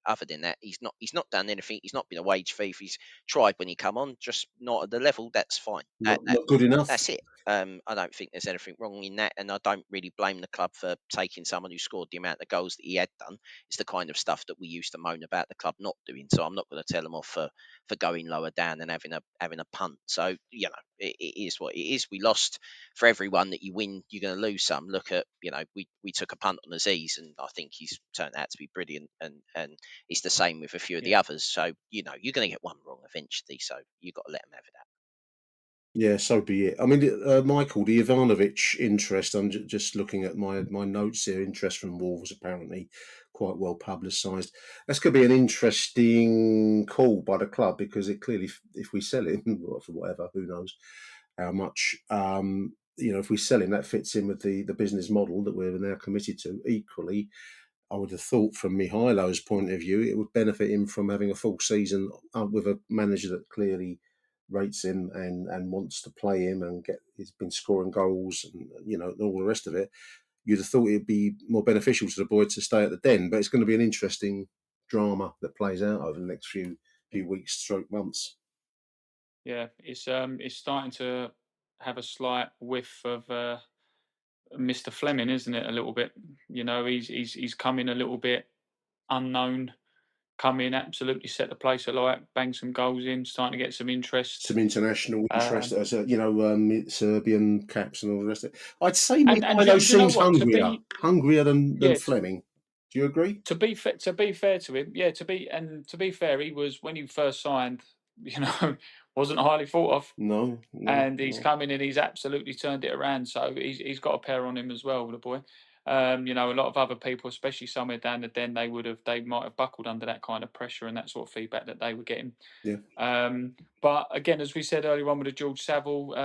Speaker 9: other than that, he's not done anything. He's not been a wage thief. He's tried when he come on, just not at the level. That's fine.
Speaker 6: Not good enough.
Speaker 9: That's it. I don't think there's anything wrong in that, and I don't really blame the club for taking someone who scored the amount of goals that he had done. It's the kind of stuff that we used to moan about the club not doing. So I'm not going to tell them off for going lower down and having a punt. So it is what it is. We lost. For everyone that you win, you're going to lose some. Look at we took a punt on Aziz, and I think he's turned out to be brilliant. And it's the same with a few of the others. So you're going to get one wrong eventually. So you've got to let them have it out.
Speaker 6: Yeah, so be it. I mean, Michael, the Ivanovic interest, I'm just looking at my notes here, interest from Wolves apparently quite well publicised. That's going to be an interesting call by the club because it clearly, if we sell him, for whatever, who knows how much, if we sell him, that fits in with the business model that we're now committed to. Equally, I would have thought from Mihailo's point of view, it would benefit him from having a full season with a manager that clearly rates him and wants to play him and he's been scoring goals and all the rest of it. You'd have thought it'd be more beneficial to the boy to stay at the Den, but it's going to be an interesting drama that plays out over the next few weeks, months.
Speaker 8: Yeah, it's starting to have a slight whiff of Mr. Fleming, isn't it? A little bit. He's coming a little bit unknown. Come in, absolutely set the place alight, bang some goals in, starting to get some interest.
Speaker 6: Some international interest, Serbian caps and all the rest of it. I'd say
Speaker 8: And
Speaker 6: Mihailo
Speaker 8: do you know
Speaker 6: seems
Speaker 8: what?
Speaker 6: hungrier than Fleming. Do you agree?
Speaker 8: To be fair to him, yeah. To be fair, he was when he first signed. Wasn't highly thought of.
Speaker 6: No.
Speaker 8: And he's come in and he's absolutely turned it around. So he's got a pair on him as well, the boy. A lot of other people, especially somewhere down the Den, they might have buckled under that kind of pressure and that sort of feedback that they were getting.
Speaker 6: Yeah.
Speaker 8: But again, as we said earlier on with the George Saville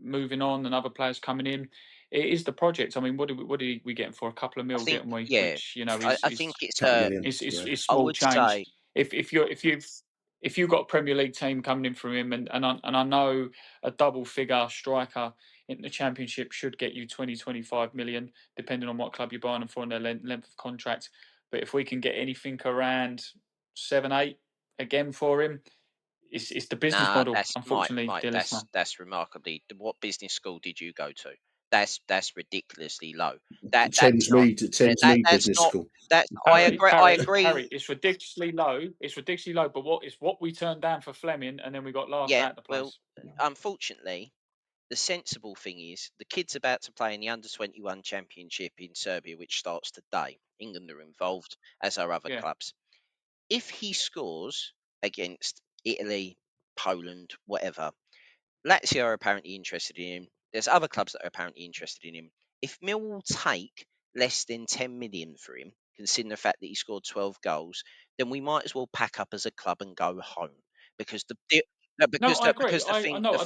Speaker 8: moving on and other players coming in, it is the project. I mean, what did we get him for? A couple of mil, didn't we?
Speaker 9: Yeah,
Speaker 8: Which
Speaker 9: I think it's
Speaker 8: it's small change.
Speaker 9: say,
Speaker 8: If you've got a Premier League team coming in from him, and I know a double figure striker in the Championship should get you 20-25 million, depending on what club you're buying them for and their length of contract. But if we can get anything around 7-8 again for him, it's the business model. Unfortunately,
Speaker 9: Mike, that's remarkably. What business school did you go to? That's ridiculously low.
Speaker 6: Thames Mead Business School.
Speaker 9: I agree.
Speaker 8: Harry, it's ridiculously low. It's ridiculously low. But it's what we turned down for Fleming, and then we got laughed out the place.
Speaker 9: Well, unfortunately, the sensible thing is the kid's about to play in the under-21 championship in Serbia, which starts today. England are involved, as are other clubs. If he scores against Italy, Poland, whatever, Lazio are apparently interested in him. There's other clubs that are apparently interested in him. If Millwall take less than 10 million for him, considering the fact that he scored 12 goals, then we might as well pack up as a club and go home because the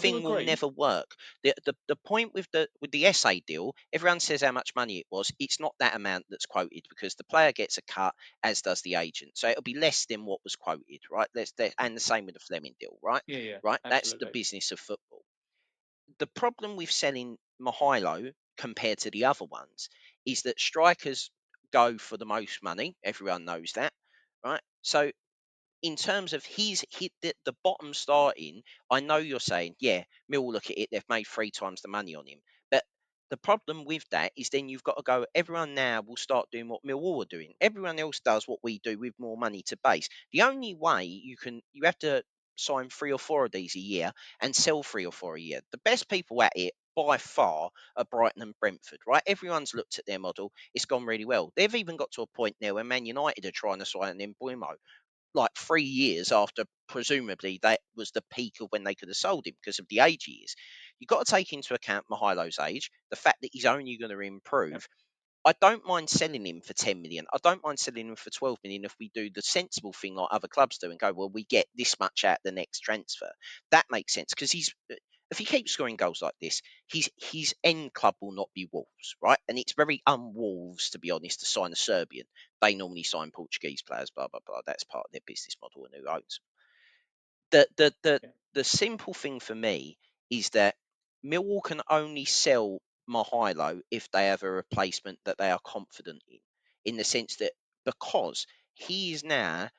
Speaker 9: thing will never work. The point with the SA deal, everyone says how much money it was. It's not that amount that's quoted because the player gets a cut, as does the agent. So it'll be less than what was quoted, right? And the same with the Fleming deal, right?
Speaker 8: Yeah.
Speaker 9: Right.
Speaker 8: Absolutely.
Speaker 9: That's the business of football. The problem with selling Mihailo compared to the other ones is that strikers go for the most money. Everyone knows that, right? So in terms of he's hit the bottom starting, I know you're saying, yeah, Mill look at it, they've made 3 times the money on him. But the problem with that is then you've got to go, everyone now will start doing what Millwall are doing. Everyone else does what we do with more money to base. The only way you have to sign 3 or 4 of these a year and sell 3 or 4 a year. The best people at it by far are Brighton and Brentford, right? Everyone's looked at their model. It's gone really well. They've even got to a point now where Man United are trying to sign an Mbuimo. Like 3 years after presumably that was the peak of when they could have sold him because of the age he is. You've got to take into account Mihailo's age, the fact that he's only going to improve. I don't mind selling him for 10 million. I don't mind selling him for 12 million if we do the sensible thing like other clubs do and go, well, we get this much out the next transfer. That makes sense because if he keeps scoring goals like this, his end club will not be Wolves, right? And it's very un-Wolves, to be honest, to sign a Serbian. They normally sign Portuguese players, blah, blah, blah. That's part of their business model and who owns them. The simple thing for me is that Millwall can only sell Mihailo if they have a replacement that they are confident in the sense that because he is now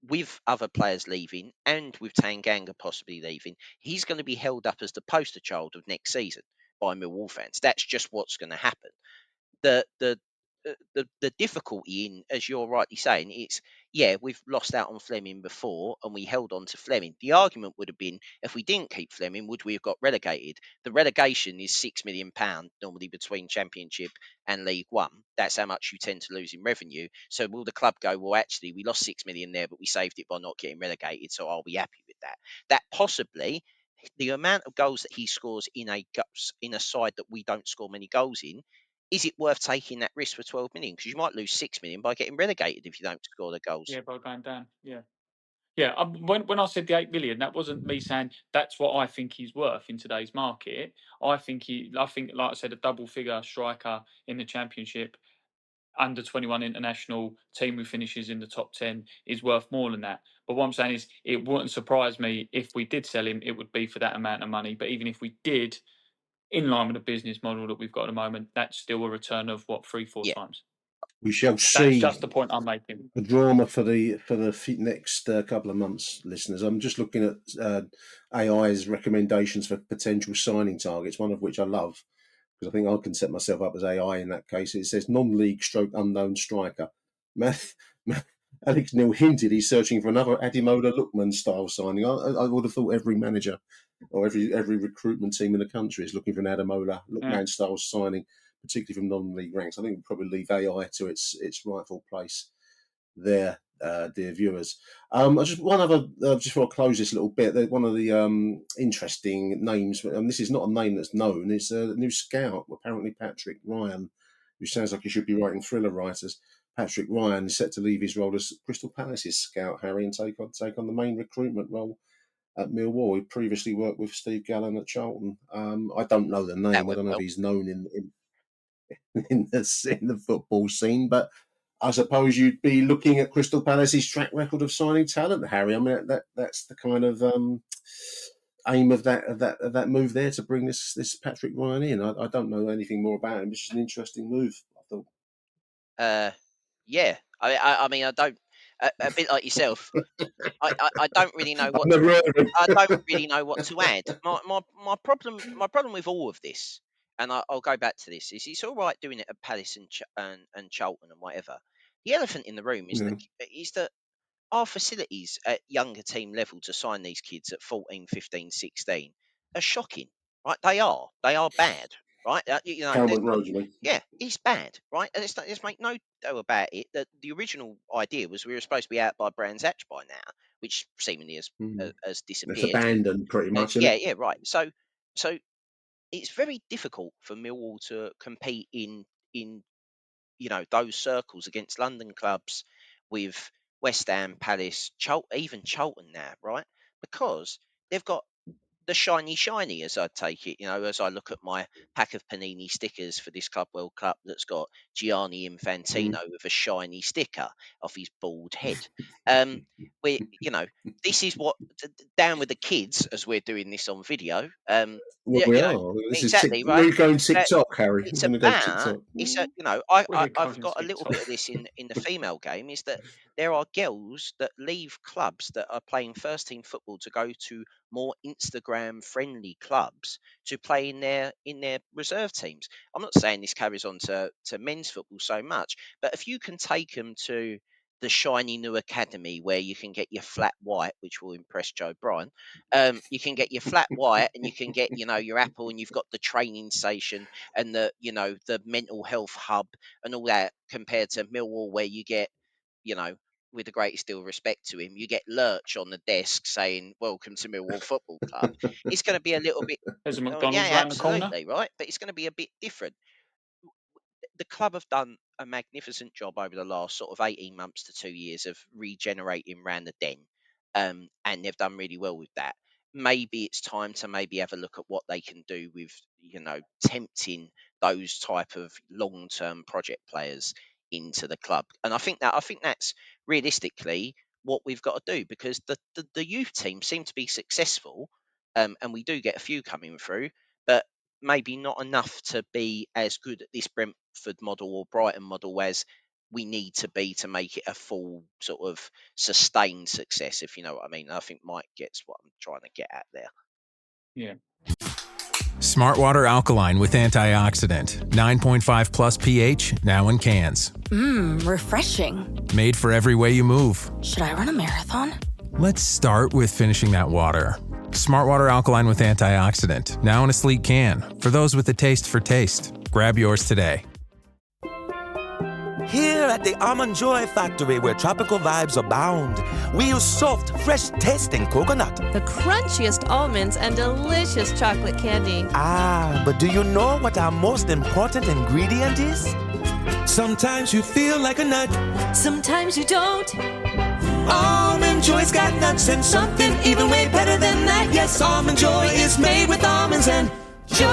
Speaker 9: with other players leaving and with Tanganga possibly leaving, he's going to be held up as the poster child of next season by Millwall fans. That's just what's going to happen. The difficulty in, as you're rightly saying, it's we've lost out on Fleming before and we held on to Fleming. The argument would have been if we didn't keep Fleming, would we have got relegated? The relegation is £6 million normally between Championship and League One. That's how much you tend to lose in revenue. So will the club go, well, actually, we lost 6 million there, but we saved it by not getting relegated. So I'll be happy with that. That possibly the amount of goals that he scores in a side that we don't score many goals in. Is it worth taking that risk for 12 million? Because you might lose 6 million by getting relegated if you don't score the goals.
Speaker 8: Yeah, by going down. Yeah. Yeah, when I said the 8 million, that wasn't me saying that's what I think he's worth in today's market. I think, like I said, a double figure striker in the Championship, under 21 international team who finishes in the top 10 is worth more than that. But what I'm saying is, it wouldn't surprise me if we did sell him, it would be for that amount of money. But even if we did, in line with the business model that we've got at the moment, that's still a return of what, 3-4 times.
Speaker 6: We shall
Speaker 8: That's
Speaker 6: see.
Speaker 8: just the point I'm making.
Speaker 6: The drama for the next couple of months, listeners. I'm just looking at AI's recommendations for potential signing targets. One of which I love because I think I can set myself up as AI in that case. It says non-league stroke unknown striker. Alex Neil hinted he's searching for another Ademola Lookman style signing. I would have thought every manager or every recruitment team in the country is looking for an Ademola Lookman style signing, particularly from non-league ranks. I think we'll probably leave AI to its rightful place there, dear viewers. Just before I close this little bit, one of the interesting names, and this is not a name that's known, it's a new scout, apparently Patrick Ryan, who sounds like he should be writing thriller writers. Patrick Ryan is set to leave his role as Crystal Palace's scout, Harry, and take on the main recruitment role at Millwall. He previously worked with Steve Gallen at Charlton. I don't know the name. I don't know if he's known in the football scene, but I suppose you'd be looking at Crystal Palace's track record of signing talent, Harry. I mean, that's the kind of aim of that move there, to bring this Patrick Ryan in. I don't know anything more about him. It's just an interesting move, I thought.
Speaker 9: Yeah, I mean, I don't. A bit like yourself, I don't really know what. I don't really know what to add. My problem with all of this, and I'll go back to this, is it's all right doing it at Palace and Charlton and whatever. The elephant in the room is that our facilities at younger team level to sign these kids at 14, 15, 16 are shocking, right? They are bad, right?
Speaker 6: Helmut Road, you mean?
Speaker 9: Yeah, it's bad, right? And let's make no doubt about it that the original idea was we were supposed to be out by Brands Hatch by now, which seemingly has disappeared.
Speaker 6: It's abandoned pretty much.
Speaker 9: Yeah, right. So it's very difficult for Millwall to compete in those circles against London clubs with West Ham, Palace, even Charlton now, right? Because they've got the shiny, as I take it, as I look at my pack of Panini stickers for this Club World Cup that's got Gianni Infantino with a shiny sticker off his bald head. This is what, down with the kids, as we're doing this on video.
Speaker 6: We are. This
Speaker 9: exactly,
Speaker 6: is
Speaker 9: right?
Speaker 6: We're going TikTok, Harry.
Speaker 9: It's
Speaker 6: we're going to go TikTok.
Speaker 9: It's I've got a little bit of this in the female game, is that there are girls that leave clubs that are playing first team football to go to more Instagram friendly clubs to play in their reserve teams. I'm not saying this carries on to men's football so much, but if you can take them to the shiny new academy where you can get your flat white, which will impress Joe Bryan. You can get your flat white, and you can get your Apple, and you've got the training station and the mental health hub and all that, compared to Millwall, where you get with the greatest deal of respect to him, you get Lurch on the desk saying "Welcome to Millwall Football Club." It's going to be a little bit.
Speaker 8: There's a McDonald's
Speaker 9: yeah,
Speaker 8: around the corner.
Speaker 9: absolutely, right. But it's going to be a bit different. the club have done a magnificent job over the last sort of 18 months to 2 years of regenerating around the den, and they've done really well with that. Maybe it's time to maybe have a look at what they can do with, tempting those type of long-term project players into the club. And I think that's realistically what we've got to do, because the youth team seem to be successful, and we do get a few coming through, but maybe not enough to be as good at this Brentford model or Brighton model as we need to be to make it a full sort of sustained success, if you know what I mean. I think Mike gets what I'm trying to get at there.
Speaker 8: Yeah.
Speaker 5: Smart Water Alkaline with antioxidant. 9.5 plus pH, now in cans.
Speaker 14: Refreshing.
Speaker 5: Made for every way you move.
Speaker 14: Should I run a marathon?
Speaker 5: Let's start with finishing that water. Smart Water Alkaline with antioxidant, now in a sleek can. For those with a taste for taste. Grab yours today.
Speaker 15: Here at the Almond Joy Factory, where tropical vibes abound, we use soft, fresh tasting coconut.
Speaker 16: The crunchiest almonds and delicious chocolate candy.
Speaker 15: Ah, but do you know what our most important ingredient is? Sometimes you feel like a nut.
Speaker 16: Sometimes you don't.
Speaker 15: Almond Joy's got nuts and something even way better than that. Yes, Almond Joy is made with almonds and joy.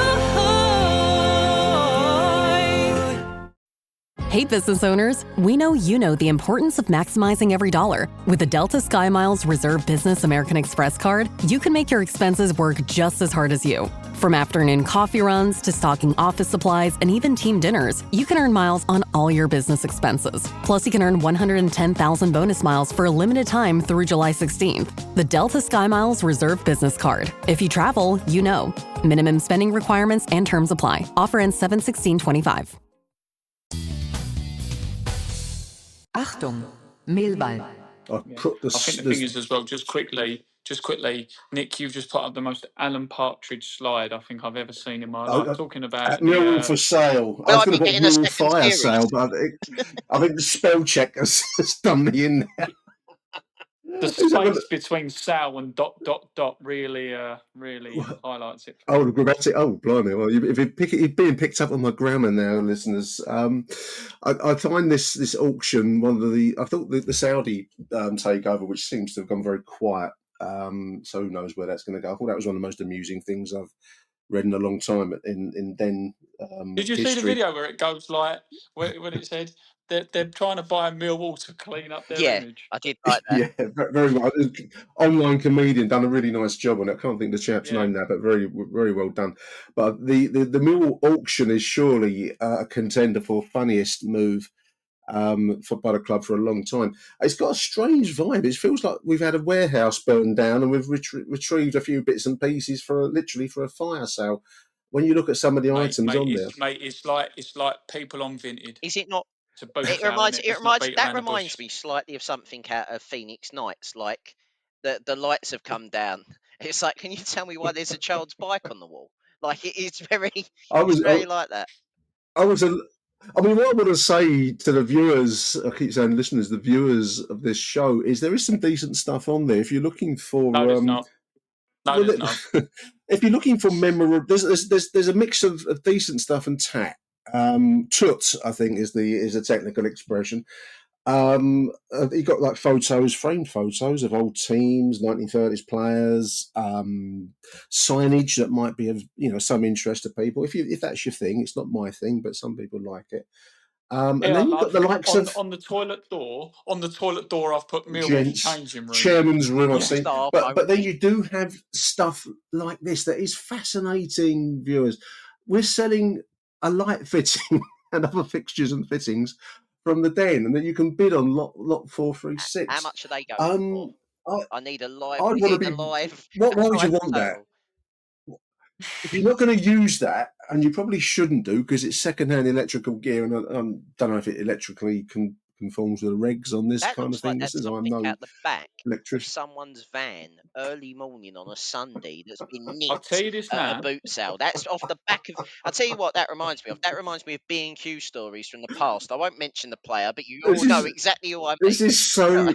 Speaker 4: Hey business owners, we know you know the importance of maximizing every dollar. With the Delta Sky Miles Reserve Business American Express card, you can make your expenses work just as hard as you. From afternoon coffee runs to stocking office supplies and even team dinners, you can earn miles on all your business expenses. Plus, you can earn 110,000 bonus miles for a limited time through July 16th. The Delta Sky Miles Reserve Business Card. If you travel, you know. Minimum spending requirements and terms apply. Offer ends 7/16/25.
Speaker 13: Achtung, Millwall.
Speaker 8: I think the thing is as well, just quickly, Nick, you've just put up the most Alan Partridge slide I think I've ever seen in my life. Talking about
Speaker 6: Millwall for sale. I was going to put Millwall fire sale, but I think the spell check has done me in there.
Speaker 8: The space between sale and ... really highlights it.
Speaker 6: Oh, the grammatic. Oh, blimey! Well, if you're being picked up on my grammar now, listeners. I find this auction one of the. I thought the Saudi takeover, which seems to have gone very quiet. So who knows where that's going to go? I thought that was one of the most amusing things I've read in a long time in Den.
Speaker 8: Did you see the video where it goes like when it said they're trying to buy a Millwall to clean up their image?
Speaker 9: I did like that.
Speaker 6: Yeah, very well. Online comedian done a really nice job on it. I can't think of the chap's name now, but very, very well done. But the Millwall auction is surely a contender for funniest move by the club for a long time. It's got a strange vibe. It feels like we've had a warehouse burned down and we've retrieved a few bits and pieces for a fire sale. When you look at some of the items on there,
Speaker 8: it's like people on Vinted.
Speaker 9: Is it not?
Speaker 8: It
Speaker 9: reminds me slightly of something out of Phoenix Nights, like the lights have come down. It's like, can you tell me why there's a child's bike on the wall? Like it's very like that.
Speaker 6: I mean, what I want to say to the viewers, I keep saying listeners, the viewers of this show, is there is some decent stuff on there. If you're looking for,
Speaker 8: no, there's not. No, there's not.
Speaker 6: If you're looking for memorable, there's a mix of decent stuff and tat. Tut, I think, is a technical expression. You got like framed photos of old teams, 1930s players, signage that might be of some interest to people. If that's your thing, it's not my thing, but some people like it. And then you've got the likes of
Speaker 8: on the toilet door. On the toilet door, I've put Millwall changing room,
Speaker 6: chairman's room. I've seen, but then you do have stuff like this that is fascinating. Viewers, we're selling a light fitting and other fixtures and fittings from the den, and then you can bid on lot 436.
Speaker 9: How much are they going for? I need a live.
Speaker 6: Why would you want that? If you're not going to use that, and you probably shouldn't do, because it's second-hand electrical gear, and I don't know if it electrically conforms with the regs on this kind of thing.
Speaker 9: Like that's something
Speaker 6: I'm no
Speaker 9: at the back
Speaker 6: electrician.
Speaker 9: of someone's van early morning on a Sunday that's been nicked
Speaker 8: I'll tell you this now.
Speaker 9: A boot sale. That's off the back of. I'll tell you what that reminds me of. That reminds me of B&Q stories from the past. I won't mention the player, but you all know exactly who I mean.
Speaker 6: This is so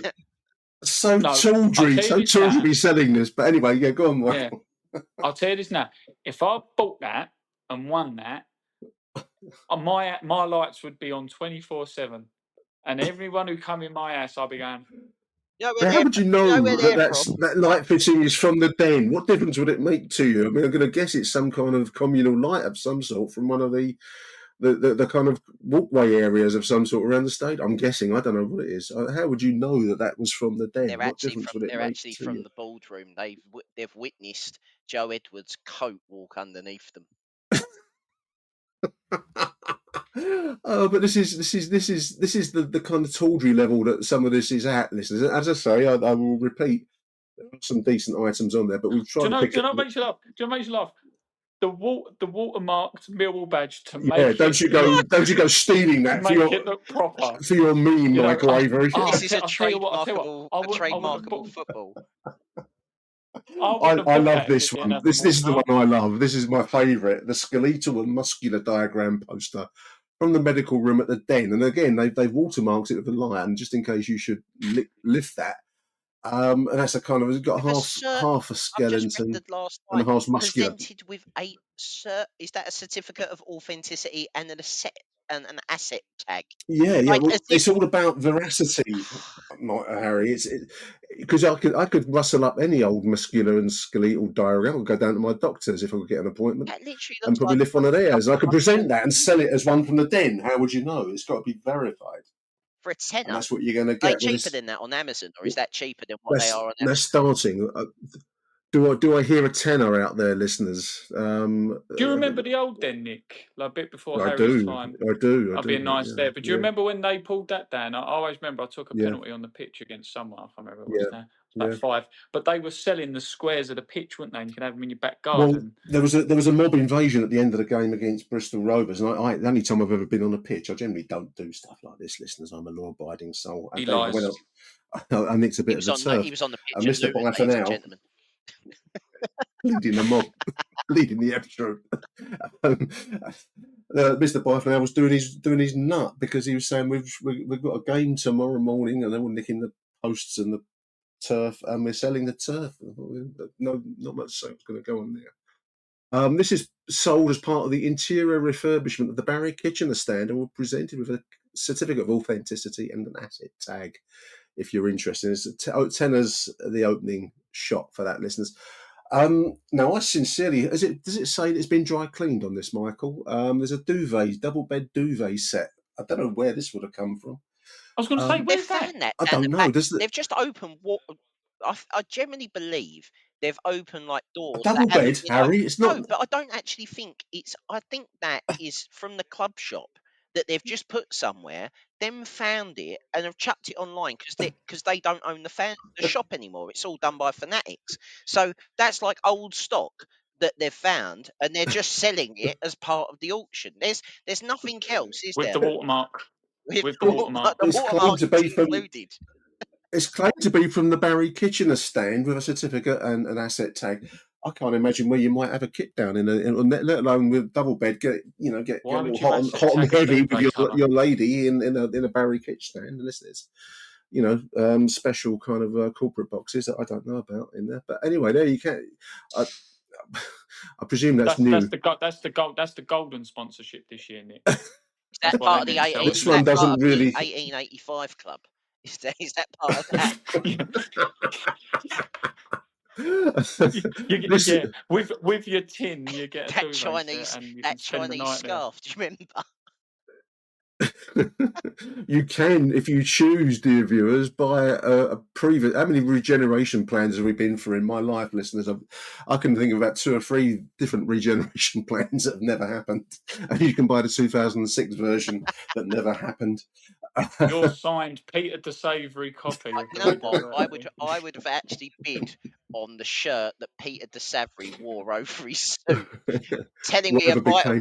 Speaker 6: tawdry, to be selling this. But anyway, yeah, go on, Michael.
Speaker 8: Yeah. I'll tell you this now. If I bought that and won that, my lights would be on 24/7, and everyone who come in my house, I'll be going.
Speaker 9: You know
Speaker 6: Now, how would you know
Speaker 9: where
Speaker 6: that
Speaker 9: they're
Speaker 6: that light fitting is from the den? What difference would it make to you? I mean, I'm going to guess it's some kind of communal light of some sort from one of the kind of walkway areas of some sort around the state. I'm guessing. I don't know what it is. How would you know that was from the den? What difference would it make to
Speaker 9: from
Speaker 6: you?
Speaker 9: the boardroom. They've witnessed Joe Edwards' coat walk underneath them.
Speaker 6: Oh, but this is the kind of tawdry level that some of this is at, listeners. As I say, I will repeat, there are some decent items on there, but we've tried to pick
Speaker 8: Do you know
Speaker 6: up.
Speaker 8: what makes you laugh? Do you know what makes you laugh? The watermarked Millwall badge to
Speaker 6: Yeah,
Speaker 8: make
Speaker 6: don't you go stealing that
Speaker 8: to make it look proper.
Speaker 6: for your meme,
Speaker 8: You know,
Speaker 6: Michael Avery.
Speaker 9: This is a
Speaker 8: trademarkable
Speaker 9: football.
Speaker 6: I love this one. This is the one I love. This is my favourite. The skeletal and muscular diagram poster from the medical room at the Den. And again, they've watermarked it with a lion just in case you should lift that. And that's a kind of, it's got half a skeleton and a half muscular.
Speaker 9: Presented with a cert. Is that a certificate of authenticity and an asset tag?
Speaker 6: Yeah.
Speaker 9: Like,
Speaker 6: Well, it's all about veracity, Harry. It's because I could rustle up any old muscular and skeletal diagram. I'd go down to my doctor's if I could get an appointment, and probably lift one of theirs. And I could present that and sell it as one from the Den. How would you know? It's got to be verified.
Speaker 9: For a tenner,
Speaker 6: and that's what you're going to
Speaker 9: are
Speaker 6: get.
Speaker 9: they cheaper than that on Amazon, or is that cheaper than what they are on Amazon?
Speaker 6: They're starting. Do I hear a tenner out there, listeners?
Speaker 8: Do you remember the old Den, Nick? Like a bit before
Speaker 6: I
Speaker 8: Harry's
Speaker 6: do.
Speaker 8: time.
Speaker 6: I do.
Speaker 8: I'd be a nice there. But do you
Speaker 6: yeah.
Speaker 8: remember when they pulled that down? I always remember I took a penalty on the pitch against someone. I can't remember what it was now. About 5. But they were selling the squares of the pitch, weren't they? And you can have them in your back garden.
Speaker 6: Well, there was a mob invasion at the end of the game against Bristol Rovers, and the only time I've ever been on a pitch, I generally don't do stuff like this, listeners. I'm a law-abiding soul.
Speaker 8: He lies.
Speaker 6: I nicked a bit of the turf.
Speaker 9: He was on the pitch.
Speaker 6: Mr. Bifer now, leading the mob, leading the episode. Mr. Bifer now was doing his nut because he was saying we've got a game tomorrow morning, and they were nicking the posts and the turf, and we're selling the turf. No, not much sales going to go on there. This is sold as part of the interior refurbishment of the Barry Kitchener stand, and we're presented with a certificate of authenticity and an asset tag. If you're interested, it's tenner's the opening shot for that, listeners. Now, I sincerely, does it say that it's been dry cleaned on this, Michael? There's a double bed duvet set. I don't know where this would have come from.
Speaker 8: I was going to say, where's that?
Speaker 6: I don't know.
Speaker 9: They've just opened what I generally believe they've opened like doors.
Speaker 6: Double bed, Harry. It's not.
Speaker 9: No, but I don't actually think it's. I think that is from the club shop that they've just put somewhere, then found it and have chucked it online because they don't own the shop anymore. It's all done by Fanatics. So that's like old stock that they've found, and they're just selling it as part of the auction. There's nothing else, is there?
Speaker 8: With the watermark. With the watermark.
Speaker 9: The watermark is included.
Speaker 6: It's claimed to be from the Barry Kitchener stand with a certificate and an asset tag. I can't imagine where you might have a kit down let alone with double bed. Get hot and heavy with your lady in a Barry Kitch stand, unless there's special kind of corporate boxes that I don't know about in there. But anyway, there you can. I presume that's new.
Speaker 8: That's the golden sponsorship this year, Nick.
Speaker 9: Is that part of the 1885 club? Is that part of that?
Speaker 8: With your tin, you get
Speaker 9: that Chinese scarf. Do you remember?
Speaker 6: You can, if you choose, dear viewers, buy a previous. How many regeneration plans have we been through in my life, listeners? I can think of about 2 or 3 different regeneration plans that have never happened, and you can buy the 2006 version that never happened.
Speaker 8: Your signed Peter de Savoury copy.
Speaker 9: You know what? I would have actually bid on the shirt that Peter de Savoury wore over his suit, telling me a vital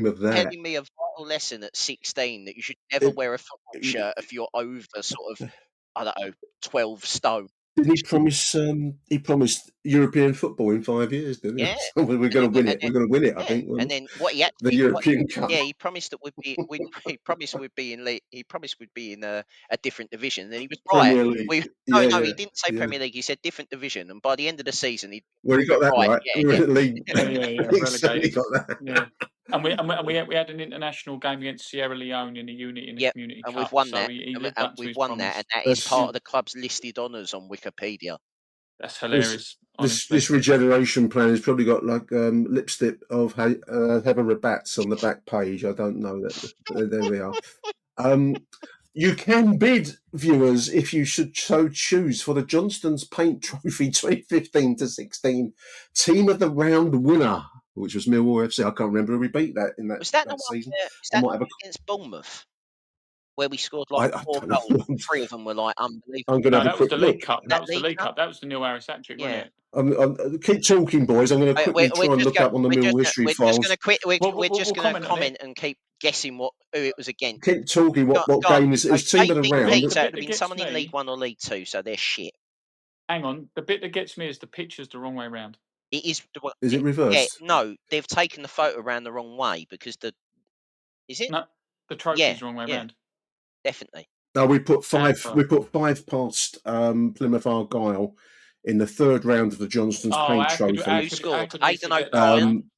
Speaker 9: lesson at 16 that you should never wear a football shirt if you're over sort of, I don't know, 12 stone.
Speaker 6: Didn't he promise? He promised European football in 5 years, didn't he?
Speaker 9: Yeah,
Speaker 6: we're going to win it. We're going to win it. I think.
Speaker 9: And then what he actually,
Speaker 6: the European Cup.
Speaker 9: Yeah, he promised that he promised we'd be in a different division, and he was right. No, he didn't say Premier League. He said different division, and by the end of the season,
Speaker 6: he got that right.
Speaker 9: Yeah.
Speaker 6: League.
Speaker 8: Relegated.
Speaker 6: He got that.
Speaker 8: Yeah. And we had an international game against Sierra Leone in the unit in the
Speaker 9: Yep,
Speaker 8: Community
Speaker 9: and
Speaker 8: Cup.
Speaker 9: we've won
Speaker 8: so
Speaker 9: that.
Speaker 8: he
Speaker 9: And
Speaker 8: lived up to
Speaker 9: we've
Speaker 8: his
Speaker 9: won
Speaker 8: promise.
Speaker 9: that, and that is
Speaker 6: That's-
Speaker 9: part of the club's listed honours on Wikipedia.
Speaker 8: That's hilarious.
Speaker 6: This regeneration plan has probably got like lipstick of Heather Rabats on the back page. I don't know that. There we are. You can bid, viewers, if you should so choose, for the Johnston's Paint Trophy 2015-16 Team of the Round winner, which was Millwall FC. I can't remember who we beat that in that,
Speaker 9: Was that the
Speaker 6: that
Speaker 9: one?
Speaker 6: season.
Speaker 9: Was that the one against Bournemouth, where we scored like
Speaker 6: I
Speaker 9: 4
Speaker 6: don't know.
Speaker 9: goals? And 3 of them were like unbelievable.
Speaker 6: I'm going to have a
Speaker 8: that was
Speaker 6: quick
Speaker 8: the
Speaker 6: look.
Speaker 8: League Cup. That was the League Cup. That was the Neil Harris hat-trick, wasn't it?
Speaker 6: Keep talking, boys. I'm going to quickly try and look up on the Millwall history files.
Speaker 9: We're just going to comment and keep guessing who it was against.
Speaker 6: Keep talking. What game is Team of the Round?
Speaker 9: So it would have been someone in League 1 or League 2, so they're shit.
Speaker 8: Hang on. The bit that gets me is the picture's the wrong way round.
Speaker 9: It is.
Speaker 6: Is it reversed?
Speaker 9: Yeah, no, they've taken the photo around the wrong way because is it?
Speaker 8: No, the trophy's the wrong way round.
Speaker 9: Definitely.
Speaker 6: No, we put 5. We put 5 past Plymouth Argyle in the 3rd round of the Johnston's Paint Trophy.
Speaker 9: Who scored? Aidan O'Brien.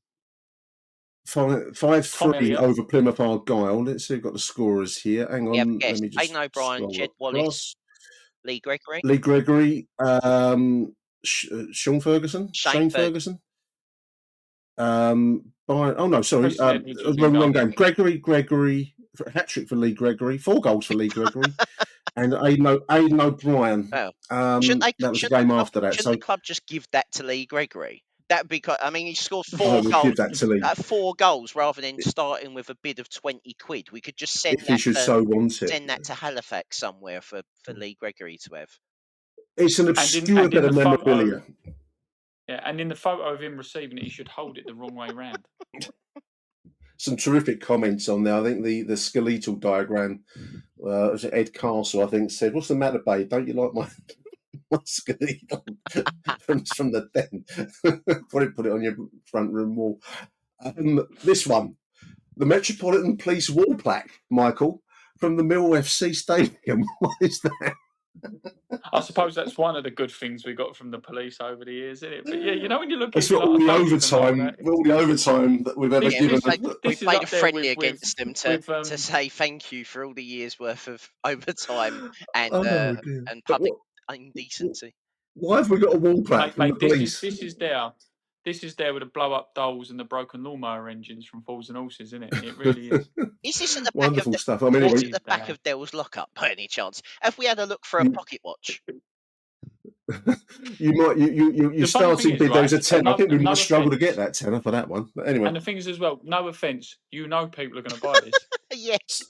Speaker 6: 5-3 over Plymouth Argyle. Let's see, we've got the scorers here. Hang on, let me just.
Speaker 9: Aidan O'Brien, Jed Wallace, Lee Gregory.
Speaker 6: Shane Ferguson. Wrong game. Gregory, hat-trick for Lee Gregory, 4 goals for Lee Gregory, and Aidan O'Brien.
Speaker 9: Well,
Speaker 6: that was the game after that.
Speaker 9: Shouldn't the club just give that to Lee Gregory? That would be. I mean, he scored 4
Speaker 6: I would
Speaker 9: goals.
Speaker 6: give that to Lee.
Speaker 9: 4 goals rather than starting with a bid of 20 quid. We could just send
Speaker 6: if he should so want it.
Speaker 9: Send that to Halifax somewhere for Lee Gregory to have.
Speaker 6: It's an obscure bit of memorabilia.
Speaker 8: Yeah, and in the photo of him receiving it, he should hold it the wrong way round.
Speaker 6: Some terrific comments on there. I think the skeletal diagram, was it Ed Castle, I think, said, "What's the matter, babe? Don't you like my skeletal from the den?" Put it on your front room wall. This one, the Metropolitan Police wall plaque, Michael, from the Mill FC Stadium. What is that?
Speaker 8: I suppose that's one of the good things we got from the police over the years, isn't it? But yeah, you know when you look at
Speaker 6: it's all the overtime that we've ever given.
Speaker 9: We've played a friendly against them to say thank you for all the years worth of overtime and public indecency.
Speaker 6: Why have we got a wall plaque from the police?
Speaker 8: This is there with the blow-up dolls and the broken lawnmower engines from Fools and Horses, isn't it? It really is.
Speaker 9: Is this at the back
Speaker 6: wonderful
Speaker 9: of
Speaker 6: stuff? I mean,
Speaker 9: at the back of Dell's lockup by any chance? Have we had a look for a pocket watch?
Speaker 6: You starting bid. There's a 10. I think we might struggle to get that 10 for that one. But anyway,
Speaker 8: and the thing is as well. No offence, people are going to buy this.
Speaker 9: Yes.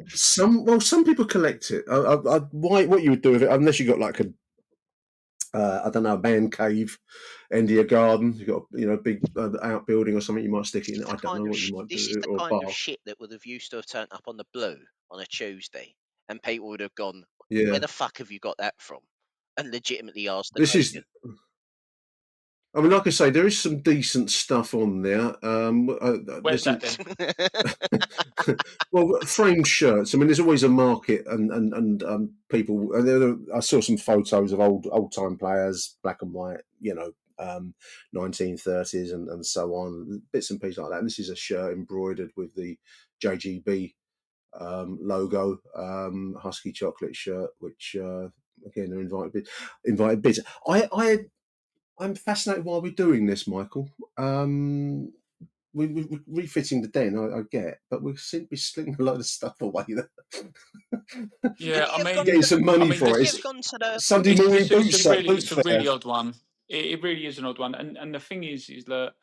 Speaker 6: Some people collect it. What you would do with it, unless you got like a I don't know, a man cave, end of your garden. You got a big outbuilding or something. You might stick it in. I don't know what you might do.
Speaker 9: This is the kind of shit that would have used to have turned up on the Blue on a Tuesday, and people would have gone, "Where the fuck have you got that from?" And legitimately asked.
Speaker 6: I mean, like I say, there is some decent stuff on there.
Speaker 8: Where's that then?
Speaker 6: Well, framed shirts. I mean, there's always a market, and people. I saw some photos of old time players, black and white, 1930s and so on, bits and pieces like that. And this is a shirt embroidered with the JGB logo, Husky chocolate shirt, which again are invited bids. I'm fascinated why we're doing this, Michael. We're refitting the den, I get, but we seem to be slinging a load of stuff away there.
Speaker 8: Yeah, I mean,
Speaker 6: getting some money for it. Sunday morning boots.
Speaker 8: It's a really odd one. It really is an odd one. And the thing is that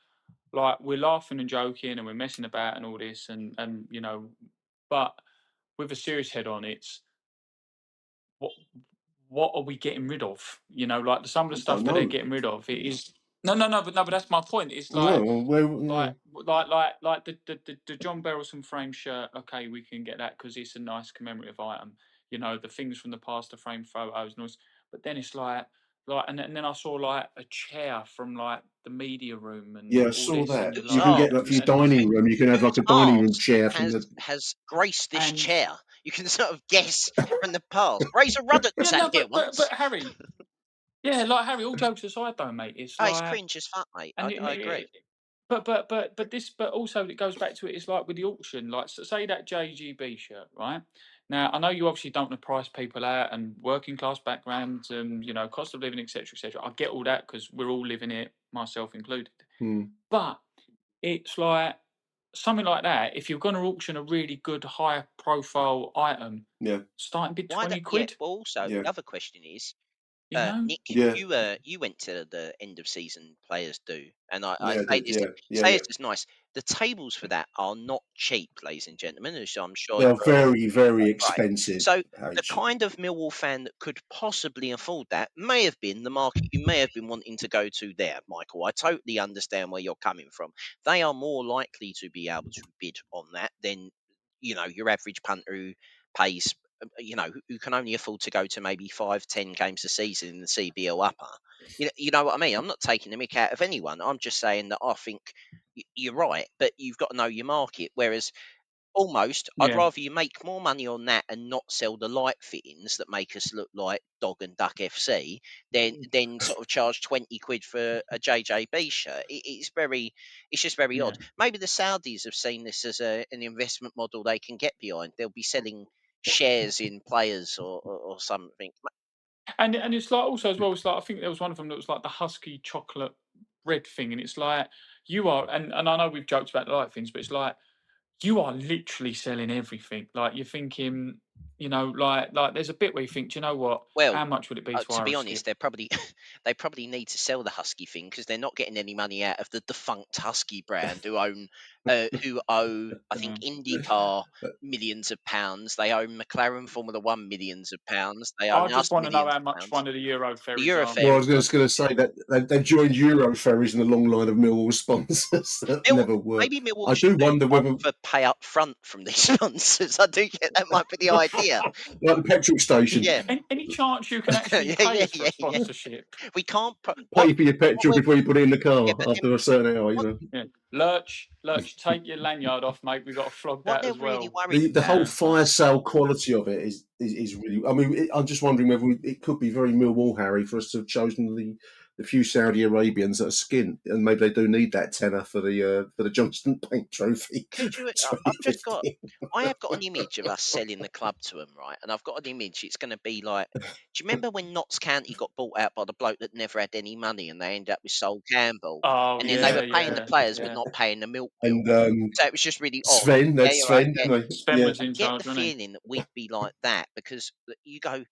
Speaker 8: like we're laughing and joking and we're messing about and all this and but with a serious head on, it's what are we getting rid of? Like some of the stuff that they're getting rid of, it is no, but that's my point. It's like like the John Berylson frame shirt. Okay, we can get that because it's a nice commemorative item. The things from the past, the frame photos, but then it's like and then I saw like a chair from like the media room and
Speaker 6: I saw that. You can get like for your dining room. You can have like a dining room chair
Speaker 9: has graced this chair. You can sort of guess from the past. Razor Ruddock sat here once.
Speaker 8: But Harry, Harry. All jokes aside, though, mate, it's like
Speaker 9: it's cringe as fuck, mate. I agree.
Speaker 8: But also it goes back to it. It's like with the auction, like say that JGB shirt, right? Now I know you obviously don't want to price people out and working class backgrounds and cost of living, etc., etc. I get all that because we're all living it, myself included. But it's like something like that. If you're going to auction a really good high profile item, starting bid £20.
Speaker 9: Yeah, well, also the other question is, Nick, you went to the end of season players do, and I say this, this is nice. The tables for that are not cheap, ladies and gentlemen, as I'm sure
Speaker 6: They're
Speaker 9: you're
Speaker 6: very, very
Speaker 9: right.
Speaker 6: expensive.
Speaker 9: So the kind of Millwall fan that could possibly afford that may have been the market you may have been wanting to go to there, Michael. I totally understand where you're coming from. They are more likely to be able to bid on that than your average punter who pays, who can only afford to go to maybe 5-10 games a season in the CBL upper. You know what I mean? I'm not taking the mick out of anyone. I'm just saying that I think you're right, but you've got to know your market. Whereas almost, I'd rather you make more money on that and not sell the light fittings that make us look like Dog and Duck FC than sort of charge 20 quid for a JJB shirt. It's just very odd. Maybe the Saudis have seen this as an investment model they can get behind. They'll be selling shares in players or something.
Speaker 8: And it's like also as well, it's like I think there was one of them that was like the Husky chocolate red thing, and it's like you are, and I know we've joked about the light things, but it's like you are literally selling everything. Like you're thinking, like there's a bit where you think, do you know what?
Speaker 9: Well,
Speaker 8: how much would it be
Speaker 9: to be honest, they probably need to sell the Husky thing because they're not getting any money out of the defunct Husky brand who owe I think IndyCar millions of pounds. They own McLaren Formula One millions of pounds. They own
Speaker 8: I just want to know how much one of the Euro ferries.
Speaker 9: The Euro
Speaker 8: are.
Speaker 6: Well, I was just going to say that they've joined Euro ferries in a long line of Millwall sponsors that never work.
Speaker 9: Maybe Millwall
Speaker 6: I do wonder whether
Speaker 9: pay up front from these sponsors. I do get that might be the idea.
Speaker 6: Like the petrol station.
Speaker 9: Yeah.
Speaker 8: Any chance you can actually pay us for a sponsorship?
Speaker 9: We can't
Speaker 6: pay for your petrol before you put it in the car after a certain hour.
Speaker 8: Lurch, take your lanyard off, mate. We've got to flog that as well.
Speaker 6: The whole fire sale quality of it is really. I mean, I'm just wondering whether it could be very Millwall, Harry, for us to have chosen the few Saudi Arabians that are skint, and maybe they do need that tenner for the Johnston Paint Trophy.
Speaker 9: I have got an image of us selling the club to them, right? And I've got an image. It's going to be like, do you remember when Notts County got bought out by the bloke that never had any money, and they ended up with Sol Campbell?
Speaker 8: Oh,
Speaker 9: and then they were paying the players, but not paying the milk bill.
Speaker 6: And
Speaker 9: so it was just really odd.
Speaker 6: Sven, that's Sven.
Speaker 8: Sven was in
Speaker 9: I get
Speaker 8: charge,
Speaker 9: the feeling that we'd be like that because you go,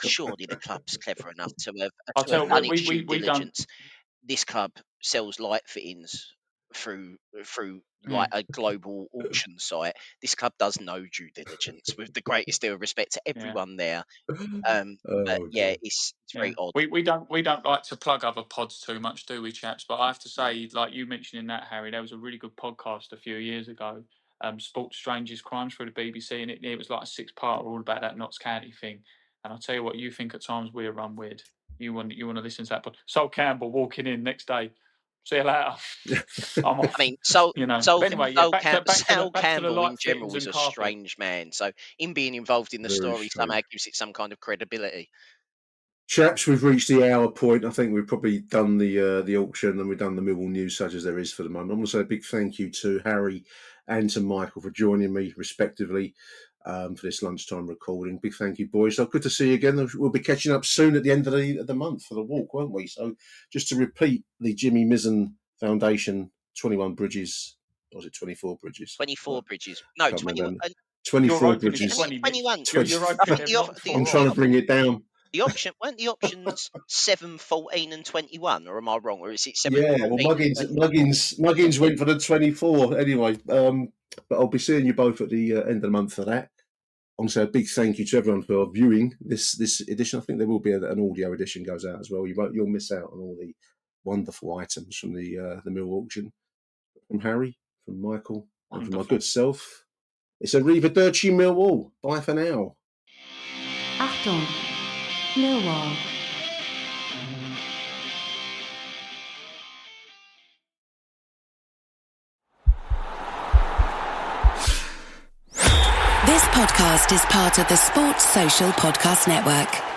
Speaker 9: surely the club's clever enough to have done its due diligence. This club sells light fittings through like a global auction site. This club does no due diligence, with the greatest deal of respect to everyone there. It's very odd.
Speaker 8: We don't like to plug other pods too much, do we, chaps? But I have to say, like you mentioning that, Harry, there was a really good podcast a few years ago, Sports Strangers Crimes through the BBC, and it was like a 6-parter all about that Notts County thing. And I'll tell you what, you think at times we're run weird. You want to listen to that, but Sol Campbell walking in next day. See you later. I'm off.
Speaker 9: I mean, Sol Campbell in
Speaker 8: light
Speaker 9: general is
Speaker 8: fittings
Speaker 9: a
Speaker 8: and carpet.
Speaker 9: strange man. So him being involved in the story somehow gives it some kind of credibility.
Speaker 6: Chaps, we've reached the hour point. I think we've probably done the auction and we've done the Millwall news such as there is for the moment. I'm going to say a big thank you to Harry and to Michael for joining me respectively for this lunchtime recording. Big thank you, boys. So good to see you again. We'll be catching up soon at the end of the month for the walk, won't we? So just to repeat, the Jimmy Mizzen Foundation, 21 bridges, or was it 24 bridges?
Speaker 9: 24 bridges. No, 21.
Speaker 6: 24 bridges.
Speaker 9: 21.
Speaker 6: I'm trying to bring it down.
Speaker 9: The option weren't the options 7, 14, and 21, or am I wrong? Or is it 7?
Speaker 6: Yeah, well, Muggins went for the 24 anyway. But I'll be seeing you both at the end of the month for that. I'm saying a big thank you to everyone for viewing this edition. I think there will be an audio edition goes out as well. You'll miss out on all the wonderful items from the Mill auction. From Harry, from Michael, and from my good self. It's Arrivederci Millwall. Bye for now.
Speaker 7: Achtung, Millwall.
Speaker 17: This podcast is part of the Sports Social Podcast Network.